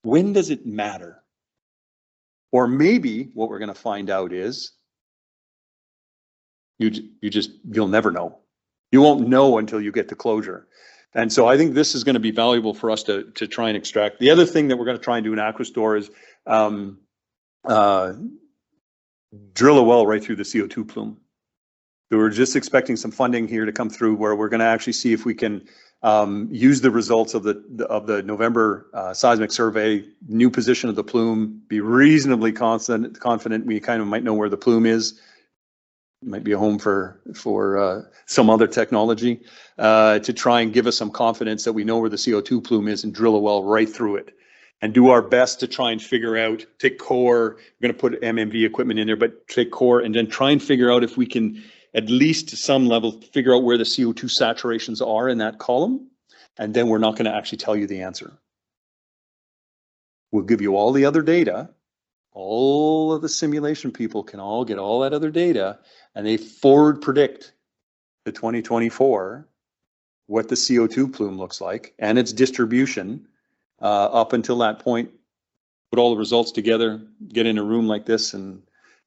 S1: when does it matter? Or maybe what we're going to find out is, you'll never know. You won't know until you get to closure. And so I think this is going to be valuable for us to try and extract. The other thing that we're going to try and do in Aquistore is drill a well right through the CO2 plume. So we're just expecting some funding here to come through where we're going to actually see if we can use the results of the November seismic survey, new position of the plume, be reasonably confident we kind of might know where the plume is. Might be a home for some other technology to try and give us some confidence that we know where the CO2 plume is and drill a well right through it and do our best to try and figure out, take core, we're going to put MMV equipment in there, but take core and then try and figure out if we can, at least to some level, figure out where the CO2 saturations are in that column. And then we're not going to actually tell you the answer. We'll give you all the other data. All of the simulation people can all get all that other data, and they forward predict to 2024 what the CO2 plume looks like and its distribution up until that point. Put all the results together, get in a room like this and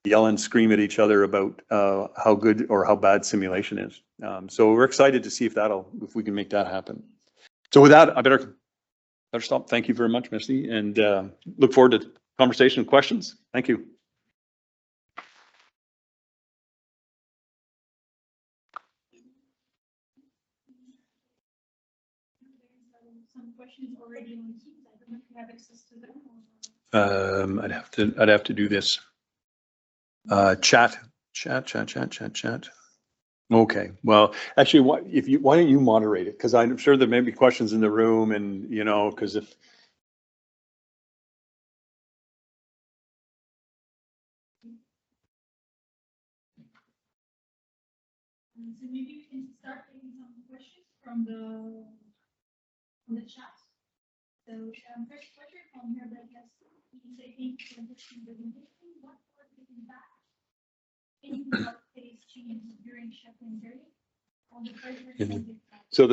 S1: yell and scream at each other about how good or how bad simulation is. So we're excited to see if we can make that happen. So with that, I better stop. Thank you very much, Misty, and look forward to conversation and questions. Thank you.
S2: Some questions already on Teams. I don't know if you have access to them.
S1: I'd have to do this. Chat. Okay. Well, actually, why don't you moderate it? Because I'm sure there may be questions in the room, and because if.
S2: So maybe we can start taking some questions from the chat. So first question from here that has I think for this presentation, what was the impact in what phase change during shipping period on the pressure transit?
S1: So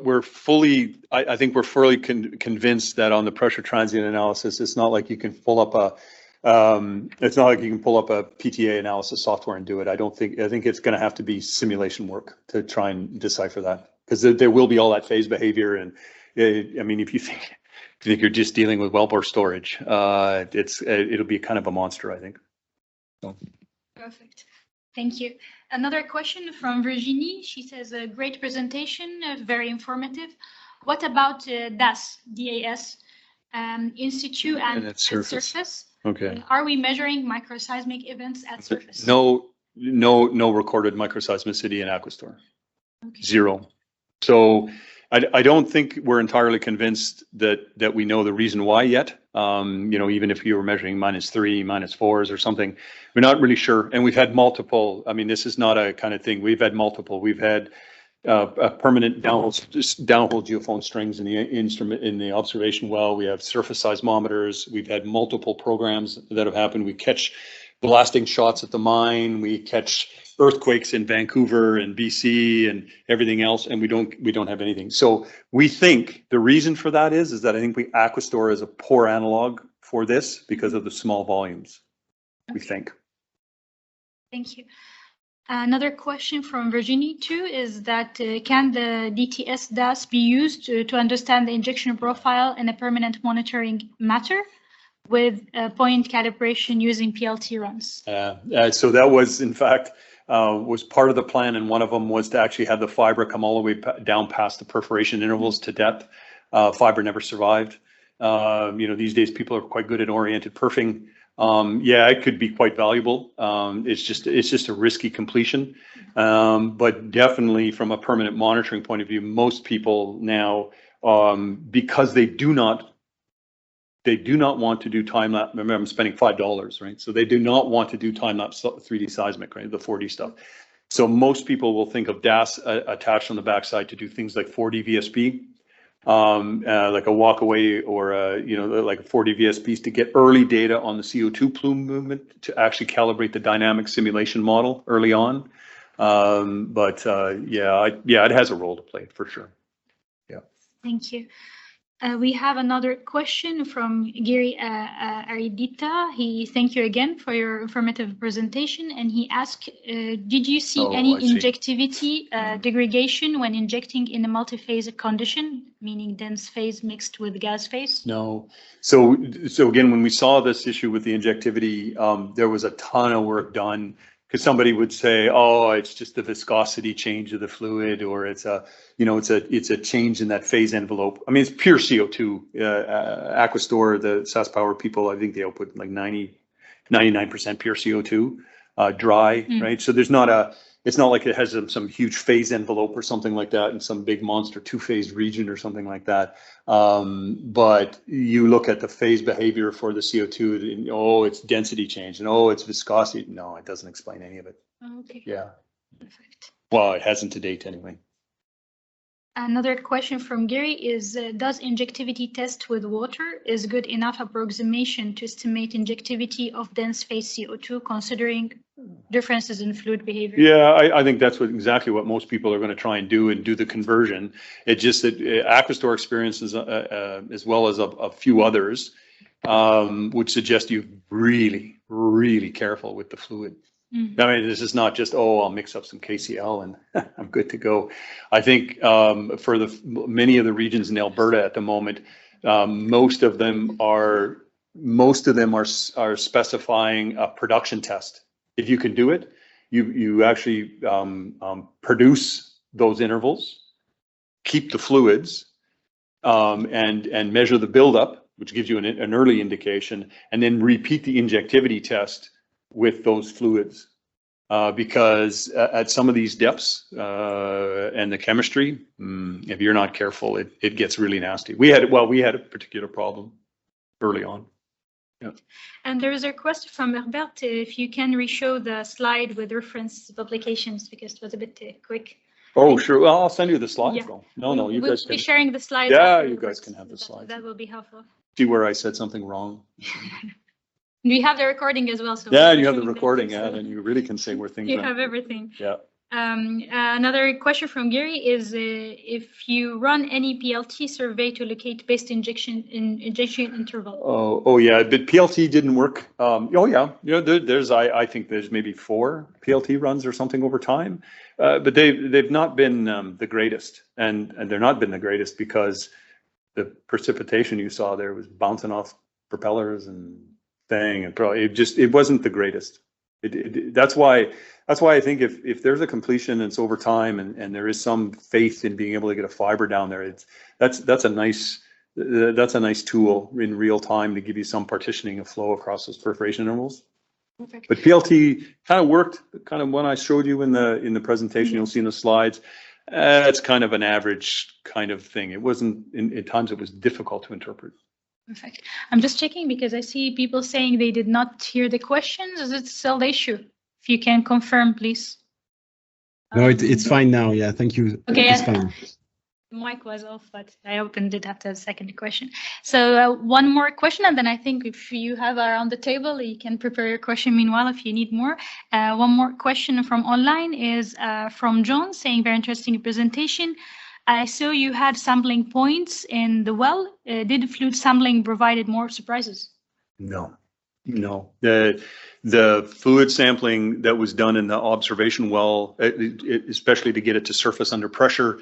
S1: we're fully, I think we're fully convinced that on the pressure transient analysis, it's not like you can pull up a PTA analysis software and do it. I think it's going to have to be simulation work to try and decipher that, because there will be all that phase behavior. And I mean, if you think you're just dealing with wellbore storage, it'll be kind of a monster, I think. So.
S2: Perfect. Thank you. Another question from Virginie. She says, a great presentation, very informative. What about DAS, in situ and at surface?
S1: Okay.
S2: Are we measuring microseismic events at surface?
S1: No recorded microseismicity in Aquistore. Okay. Zero. So I don't think we're entirely convinced that we know the reason why yet. Even if you were measuring -3, -4s or something, we're not really sure. And we've had multiple. I mean, this is not a kind of thing. We've had multiple. We've had a permanent downhole geophone strings in the instrument in the observation well. We have surface seismometers. We've had multiple programs that have happened. We catch blasting shots at the mine. We catch earthquakes in Vancouver and BC and everything else, and we don't have anything. So we think the reason for that is that I think Aquistore is a poor analog for this because of the small volumes. Okay. We think. Thank you.
S2: Another question from Virginie too is that can the DTS DAS be used to understand the injection profile in a permanent monitoring matter with point calibration using PLT runs?
S1: So that was, in fact, was part of the plan, and one of them was to actually have the fiber come all the way down past the perforation intervals to depth. Fiber never survived. These days people are quite good at oriented perfing. It could be quite valuable. It's just a risky completion. But definitely from a permanent monitoring point of view, most people now, because they do not want to do time-lapse. Remember, I'm spending $5, right? So they do not want to do time-lapse 3D seismic, right? The 4D stuff. So most people will think of DAS attached on the backside to do things like 4D VSP, like a walkaway or like a 4D VSPs to get early data on the CO2 plume movement to actually calibrate the dynamic simulation model early on. It has a role to play for sure. Yeah.
S2: Thank you. We have another question from Gary Aridita. Thank you again for your informative presentation. And he asked, did you see any injectivity degradation when injecting in a multi-phase condition, meaning dense phase mixed with gas phase?
S1: No. So again, when we saw this issue with the injectivity, there was a ton of work done. Because somebody would say, "Oh, it's just the viscosity change of the fluid, or it's a change in that phase envelope." I mean, it's pure CO2. Aquistore, the SaskPower people, I think they output like 99% pure CO2, dry, right? So it's not like it has some huge phase envelope or something like that in some big monster two-phase region or something like that. But you look at the phase behavior for the CO2, and, it's density change, and it's viscosity. No, it doesn't explain any of it.
S2: Okay.
S1: Yeah.
S2: Perfect.
S1: Well, it hasn't to date anyway.
S2: Another question from Gary is, does injectivity test with water is good enough approximation to estimate injectivity of dense phase CO2 considering differences in fluid behavior?
S1: Yeah, I think that's exactly what most people are going to try and do the conversion. It's just that Aquistore experiences, as well as a few others, would suggest you really, really careful with the fluid. Mm-hmm. I mean, this is not just, I'll mix up some KCl and I'm good to go. I think for many of the regions in Alberta at the moment, most of them are specifying a production test. If you can do it, you actually produce those intervals, keep the fluids, and measure the buildup, which gives you an early indication, and then repeat the injectivity test with those fluids, because at some of these depths and the chemistry, if you're not careful, it gets really nasty. We had a particular problem early on. Yep.
S2: And there is a request from Herbert if you can re-show the slide with reference publications because it was a bit quick.
S1: Oh, sure. Well, I'll send you the slides.
S2: Yeah.
S1: Though. No, you guys can.
S2: We'll be sharing the slides.
S1: Yeah, you guys can have the slides.
S2: That will be helpful.
S1: See where I said something wrong.
S2: We have the recording as well. So
S1: yeah, you have the recording, yeah, and you really can say where things
S2: you have everything.
S1: Yeah.
S2: Another question from Gary is if you run any PLT survey to locate best injection interval.
S1: Oh yeah, but PLT didn't work. Oh yeah, there's I think there's maybe 4 PLT runs or something over time, but they've not been the greatest, and they're not been the greatest because the precipitation you saw there was bouncing off propellers and thing, and probably it wasn't the greatest. That's why I think if there's a completion and it's over time and there is some faith in being able to get a fiber down there, that's a nice tool in real time to give you some partitioning of flow across those perforation intervals.
S2: Perfect.
S1: But PLT kind of worked, kind of when I showed you in the presentation, you'll see in the slides. It's kind of an average kind of thing. It wasn't at times it was difficult to interpret.
S2: Perfect. I'm just checking because I see people saying they did not hear the questions. Is it still the issue? If you can confirm, please.
S3: No, it's fine now. Yeah, thank you.
S2: Okay.
S3: It's fine.
S2: The mic was off, but I opened it after the second question. So one more question, and then I think if you have around the table, you can prepare your question meanwhile if you need more. One more question from online is from John saying, very interesting presentation. I saw you had sampling points in the well. Did fluid sampling provided more surprises?
S1: No. The fluid sampling that was done in the observation well, especially to get it to surface under pressure,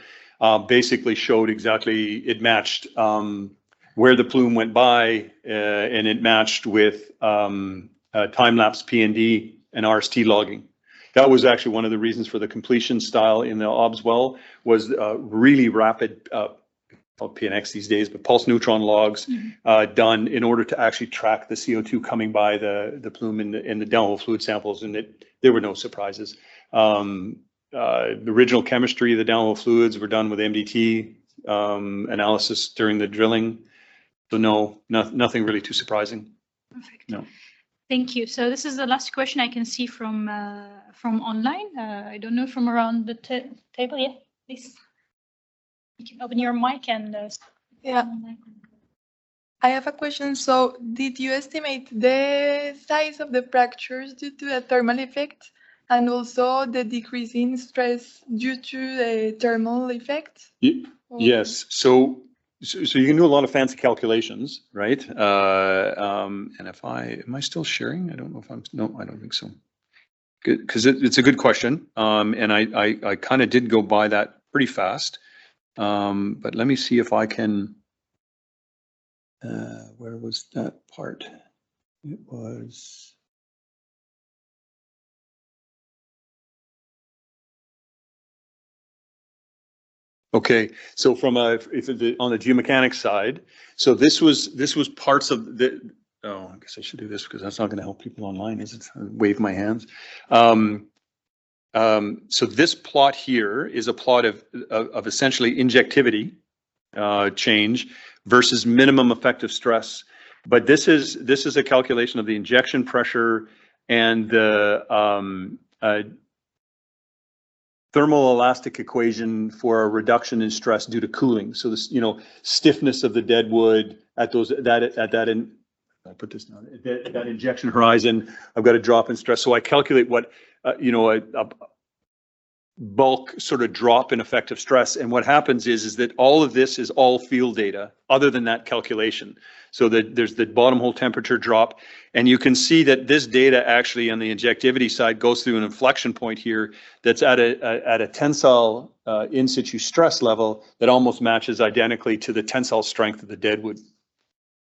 S1: basically showed exactly, it matched where the plume went by, and it matched with time-lapse P&D and RST logging. That was actually one of the reasons for the completion style in the OBS well, was really rapid, called PNX these days, but pulse neutron logs done in order to actually track the CO2 coming by the plume in the downhole fluid samples, and there were no surprises. The original chemistry of the downhole fluids were done with MDT analysis during the drilling, so nothing really too surprising.
S2: Perfect.
S1: No.
S2: Thank you. So this is the last question I can see from online. I don't know from around the table. Yeah, please. You can open your mic and.
S4: Yeah. I have a question. So, did you estimate the size of the fractures due to a thermal effect, and also the decrease in stress due to the thermal effect?
S1: Yes. So you can do a lot of fancy calculations, right? And am I still sharing? I don't know if no, I don't think so. Good, because it's a good question. And I kind of did go by that pretty fast. But let me see if I can, where was that part? It was, okay, so from on the geomechanics side, so this was parts of the, oh, I guess I should do this because that's not going to help people online, is it? Wave my hands. So this plot here is a plot of essentially injectivity change versus minimum effective stress. But this is a calculation of the injection pressure and the thermal elastic equation for a reduction in stress due to cooling. So this, stiffness of the dead wood at I put this down at that injection horizon. I've got a drop in stress, so I calculate what a bulk sort of drop in effective stress. And what happens is that all of this is all field data other than that calculation. So that there's the bottom hole temperature drop, and you can see that this data actually on the injectivity side goes through an inflection point here that's at a tensile in situ stress level that almost matches identically to the tensile strength of the deadwood.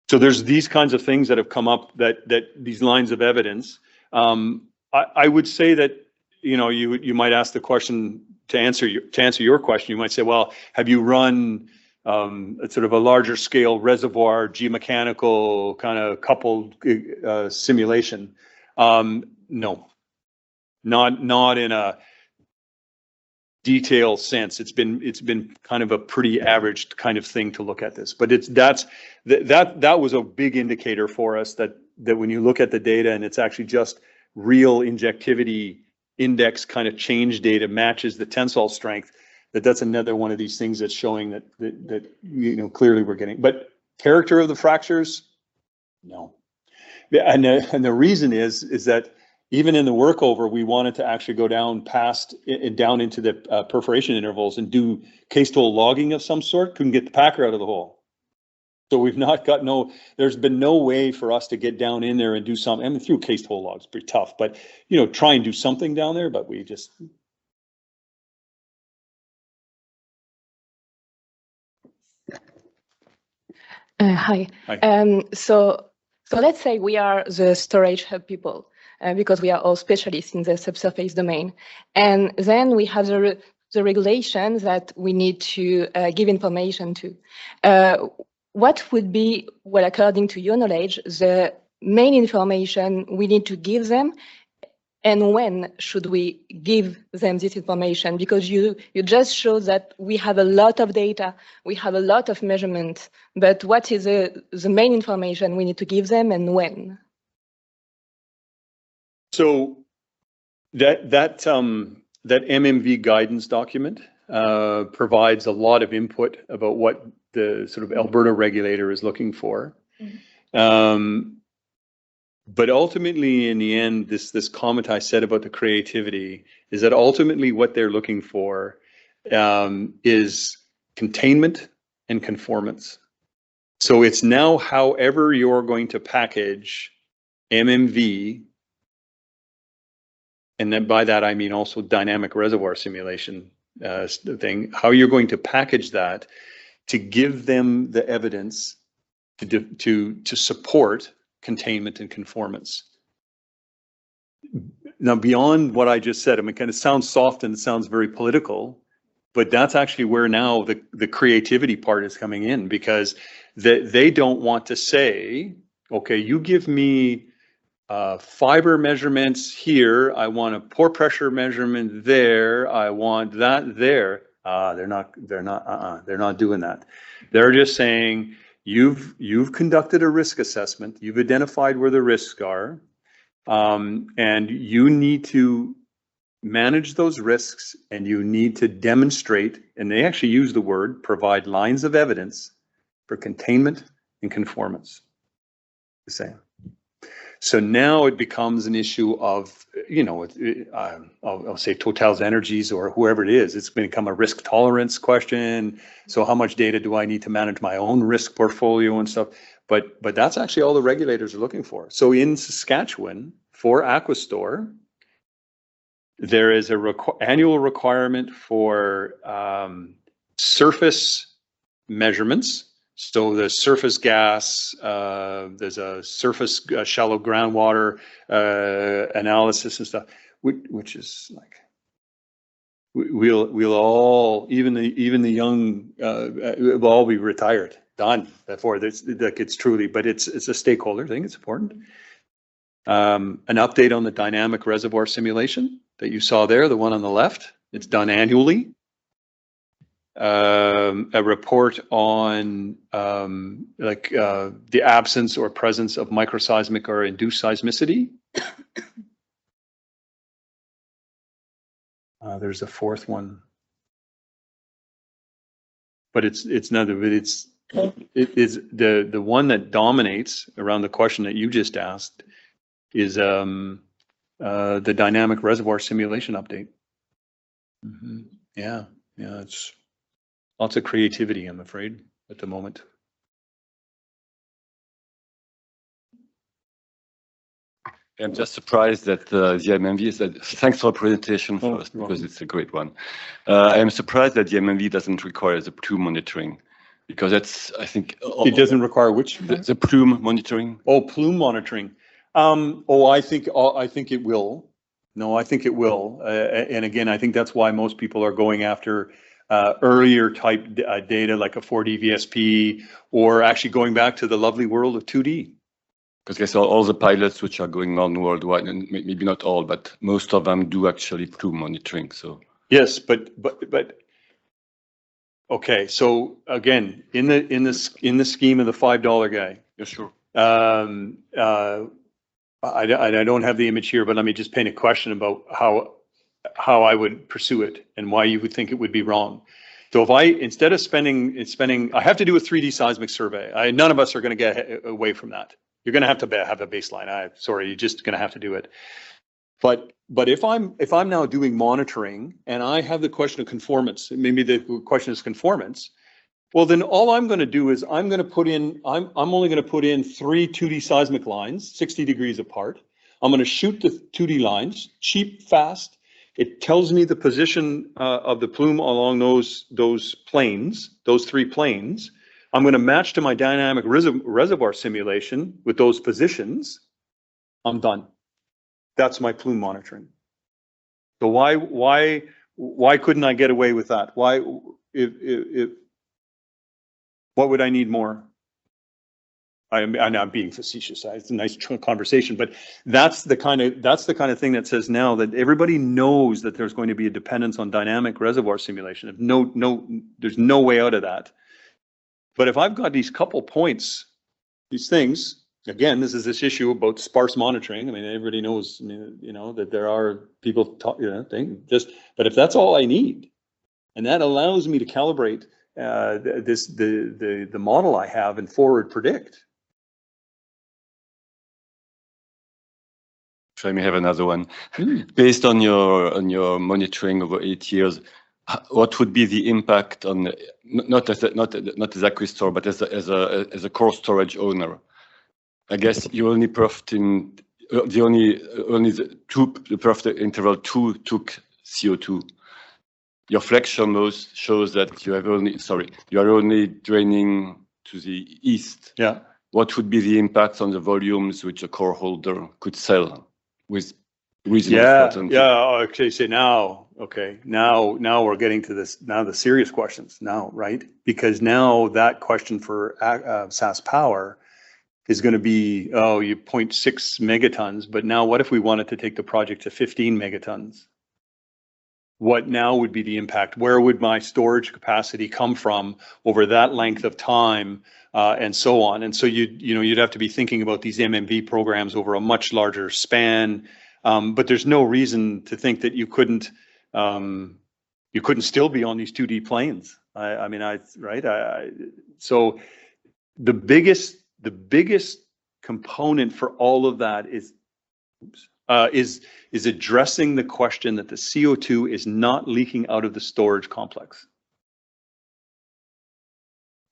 S1: So there's these kinds of things that have come up, that these lines of evidence. I would say that you might ask the question to answer your question. You might say, well, have you run sort of a larger scale reservoir geomechanical kind of coupled simulation? No, not in a detailed sense. It's been kind of a pretty average kind of thing to look at this, but that was a big indicator for us that that when you look at the data and it's actually just real injectivity index kind of change data matches the tensile strength, that's another one of these things that's showing that you know, clearly we're getting. But character of the fractures, no. And the reason is that even in the workover, we wanted to actually go down down into the perforation intervals and do cased hole logging of some sort. Couldn't get the packer out of the hole. So we've not got there's been no way for us to get down in there and do something. I mean, through cased hole logs, pretty tough, but you know, try and do something down there, but we just.
S5: Hi. So let's say we are the storage hub people, because we are all specialists in the subsurface domain. And then we have the regulations that we need to give information to. What would be, well, according to your knowledge, the main information we need to give them, and when should we give them this information? Because you just showed that we have a lot of data, we have a lot of measurements, but what is the main information we need to give them, and when?
S1: So that MMV guidance document provides a lot of input about what the sort of Alberta regulator is looking for. But ultimately, in the end, this comment I said about the creativity is that ultimately what they're looking for is containment and conformance. So it's now however you're going to package MMV, and then by that I mean also dynamic reservoir simulation thing, how you're going to package that to give them the evidence to support containment and conformance. Now, beyond what I just said, I mean, it kind of sounds soft and it sounds very political, but that's actually where now the creativity part is coming in, because they don't want to say, okay, you give me fiber measurements here, I want a pore pressure measurement there, I want that there. They're not doing that. They're just saying, you've conducted a risk assessment, you've identified where the risks are, and you need to manage those risks, and you need to demonstrate, and they actually use the word, provide lines of evidence for containment and conformance. The same. So now it becomes an issue of, you know, I'll say Total's Energies or whoever it is, it's become a risk tolerance question. So how much data do I need to manage my own risk portfolio and stuff? But that's actually all the regulators are looking for. So in Saskatchewan, for Aquistore, there is a annual requirement for surface measurements. So the surface gas, there's a surface shallow groundwater analysis and stuff, which is like, we'll all, even the young, will all be retired, done before this, like it's truly, but it's a stakeholder thing. It's important. An update on the dynamic reservoir simulation that you saw there, the one on the left, it's done annually. A report on the absence or presence of microseismic or induced seismicity. There's a fourth one, but it's none of it. It is the one that dominates around the question that you just asked is the dynamic reservoir simulation update. Yeah, it's. Lots of creativity, I'm afraid, at the moment.
S6: I'm just surprised that the MMV is that. Thanks for the presentation first, because it's a great one. I'm surprised that the MMV doesn't require the plume monitoring, because that's, I think,
S1: it doesn't require which
S6: the plume monitoring.
S1: Oh, plume monitoring. I think it will. No, I think it will. And again, I think that's why most people are going after earlier type data like a 4D VSP, or actually going back to the lovely world of 2D.
S6: Because I saw all the pilots which are going on worldwide, and maybe not all, but most of them do actually plume monitoring. So
S1: yes, but okay. So again, in the scheme of the $5 guy,
S6: yeah, sure.
S1: I don't have the image here, but let me just paint a question about how I would pursue it and why you would think it would be wrong. So if instead of spending, I have to do a 3D seismic survey. None of us are going to get away from that. You're going to have a baseline. Sorry, you're just going to have to do it. But if I'm now doing monitoring and I have the question of conformance, maybe the question is conformance, well, then all I'm going to do is I'm only going to put in 3 2D seismic lines, 60 degrees apart. I'm going to shoot the 2D lines, cheap, fast. It tells me the position of the plume along those planes, those 3 planes. I'm going to match to my dynamic reservoir simulation with those positions. I'm done. That's my plume monitoring. So why couldn't I get away with that? Why what would I need more? I'm being facetious. It's a nice conversation, but that's the kind of thing that says now that everybody knows that there's going to be a dependence on dynamic reservoir simulation. There's no way out of that. But if I've got these couple points, these things, again, this is this issue about sparse monitoring. I mean, everybody knows, that there are people talk, but if that's all I need, and that allows me to calibrate the model I have and forward predict.
S6: So I may have another one. Based on your monitoring over 8 years, what would be the impact on not as Aquistore, but as a core storage owner? I guess you only profiting the profit interval 2 took CO2. Your flexion loss shows that you are only draining to the east.
S1: Yeah.
S6: What would be the impact on the volumes which a core holder could sell with reasonable certainty?
S1: Yeah. Okay. So now we're getting to this. Now the serious questions. Now, right? Because now that question for SaskPower is going to be, you 0.6 megatons, but now what if we wanted to take the project to 15 megatons? What now would be the impact? Where would my storage capacity come from over that length of time, and so on? And so you'd have to be thinking about these MMV programs over a much larger span. But there's no reason to think that you couldn't still be on these 2D planes. So the biggest component for all of that is addressing the question that the CO2 is not leaking out of the storage complex.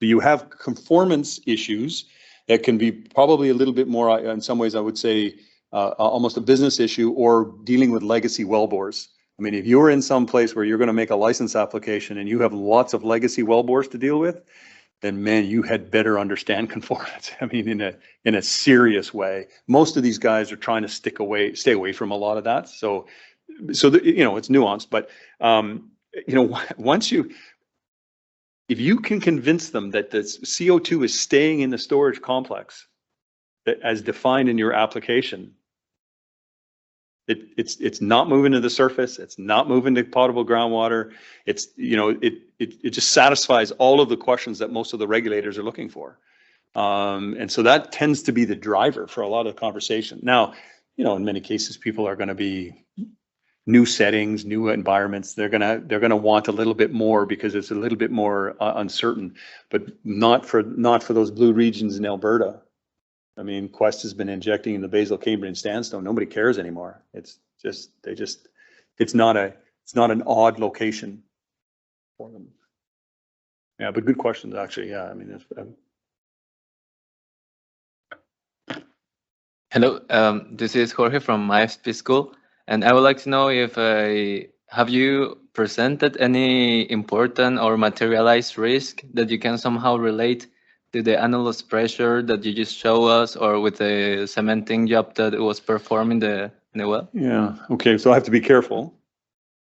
S1: You have conformance issues that can be probably a little bit more, in some ways I would say, almost a business issue, or dealing with legacy wellbores. I mean, if you're in some place where you're going to make a license application and you have lots of legacy wellbores to deal with, then man, you had better understand conformance. I mean, in a serious way. Most of these guys are trying to stay away from a lot of that. So it's nuanced, but if you can convince them that the CO2 is staying in the storage complex, that as defined in your application, it's not moving to the surface. It's not moving to potable groundwater. It just satisfies all of the questions that most of the regulators are looking for. And so that tends to be the driver for a lot of the conversation. Now, in many cases, people are going to be new settings, new environments. They're going to want a little bit more because it's a little bit more uncertain, but not for those blue regions in Alberta. I mean, Quest has been injecting in the Basal Cambrian sandstone. Nobody cares anymore. It's not an odd location for them. Yeah, but good questions actually. Yeah, I mean,
S7: Hello, this is Jorge from IFP School, and I would like to know if have you presented any important or materialized risk that you can somehow relate to the annulus pressure that you just show us, or with the cementing job that it was performed in the well?
S1: Yeah. Okay. So I have to be careful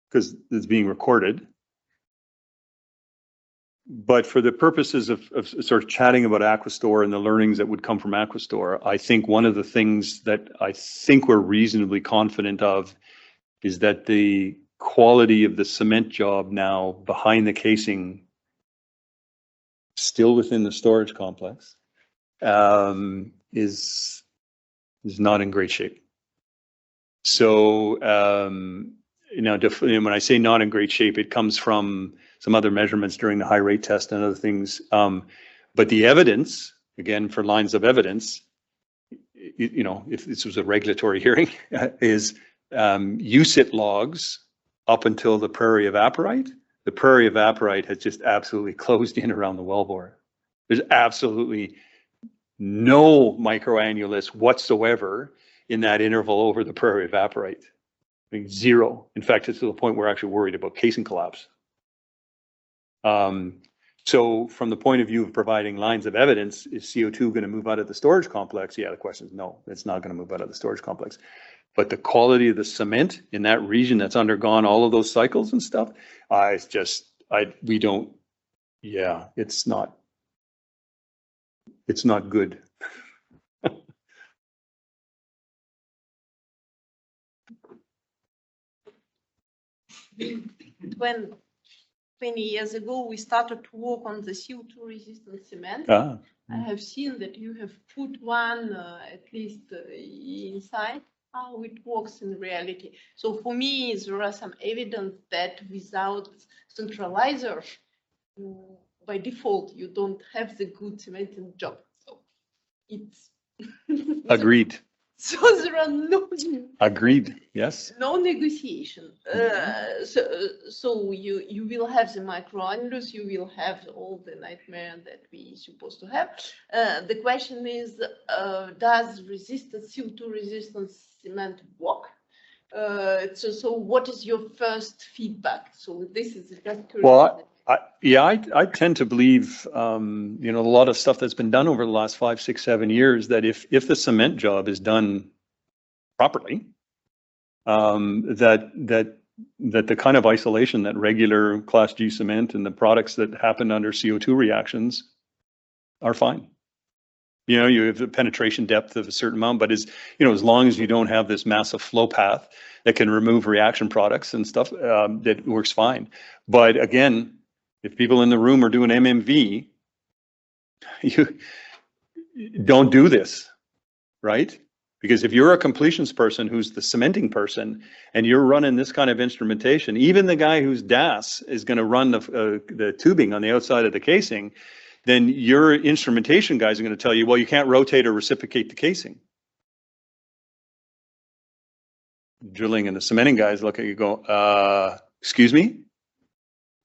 S1: because it's being recorded. But for the purposes of sort of chatting about Aquistore and the learnings that would come from Aquistore, I think one of the things that I think we're reasonably confident of is that the quality of the cement job now behind the casing, still within the storage complex, is not in great shape. So when I say not in great shape, it comes from some other measurements during the high rate test and other things. But the evidence, again, for lines of evidence, if this was a regulatory hearing, is UCIT logs up until the prairie evaporite. The prairie evaporite has just absolutely closed in around the wellbore. There's absolutely no microannulus whatsoever in that interval over the prairie evaporite. I mean, zero. In fact, it's to the point we're actually worried about casing collapse. So from the point of view of providing lines of evidence, is CO2 going to move out of the storage complex? Yeah, the question is no, it's not going to move out of the storage complex. But the quality of the cement in that region that's undergone all of those cycles and stuff, it's just, we don't, yeah, it's not good.
S8: When 20 years ago, we started to work on the CO2 resistant cement. I have seen that you have put one, at least inside, how it works in reality. So for me, there are some evidence that without centralizer, by default, you don't have the good cementing job. So it's
S1: agreed.
S8: So there are no
S1: agreed. Yes.
S8: No negotiation. So you will have the microannulus. You will have all the nightmare that we supposed to have. The question is, does CO2 resistant cement work? So what is your first feedback? So this is just curious.
S1: Well, I tend to believe, a lot of stuff that's been done over the last 5, 6, 7 years, that if the cement job is done properly, that the kind of isolation that regular Class G cement and the products that happen under CO2 reactions are fine. You have a penetration depth of a certain amount, but as long as you don't have this massive flow path that can remove reaction products and stuff, that works fine. But again, if people in the room are doing MMV, you don't do this, right? Because if you're a completions person who's the cementing person and you're running this kind of instrumentation, even the guy whose DAS is going to run the tubing on the outside of the casing, then your instrumentation guys are going to tell you, well, you can't rotate or reciprocate the casing. Drilling and the cementing guys look at you, go, excuse me?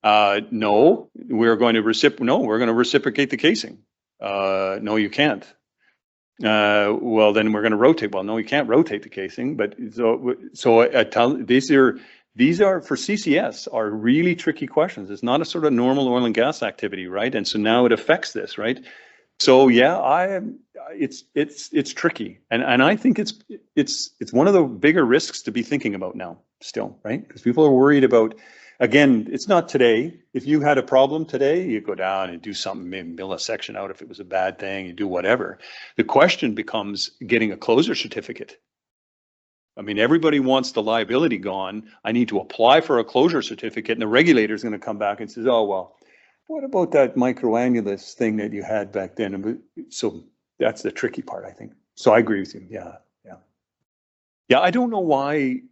S1: No, we're going to reciprocate the casing. No, you can't. Well, then we're going to rotate. Well, no, you can't rotate the casing. But so I tell these are for CCS are really tricky questions. It's not a sort of normal oil and gas activity, right? And so now it affects this, right? So yeah, it's tricky, and I think it's one of the bigger risks to be thinking about now still, right? Because people are worried about. Again, it's not today. If you had a problem today, you go down and do something, maybe mill a section out if it was a bad thing, you do whatever. The question becomes getting a closure certificate. I mean, everybody wants the liability gone. I need to apply for a closure certificate, and the regulator is going to come back and says, oh, well, what about that microannulus thing that you had back then? So that's the tricky part, I think. So I agree with you. Yeah, I don't know why,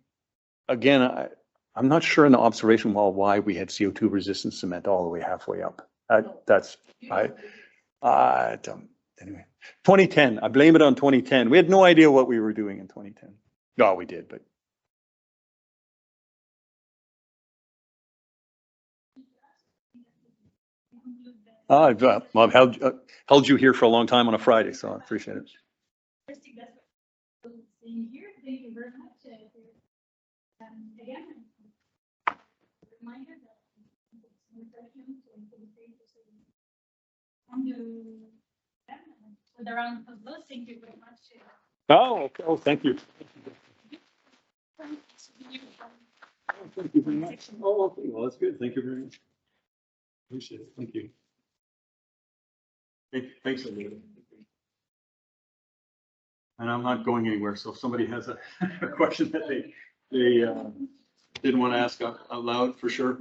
S1: again, I'm not sure in the observation well why we had CO2 resistant cement all the way halfway up. Anyway, 2010, I blame it on 2010. We had no idea what we were doing in 2010. No, we did, but. Well, I've held you here for a long time on a Friday, so I appreciate it.
S2: Thank you very much. Again, reminder that with a round of applause. Thank you very much.
S1: Oh, okay. Oh, thank you. Thank you very much. Oh, okay. Well, that's good. Thank you very much. Appreciate it. Thank you. Thanks, everybody. And I'm not going anywhere. So if somebody has a question that they didn't want to ask out loud, for sure.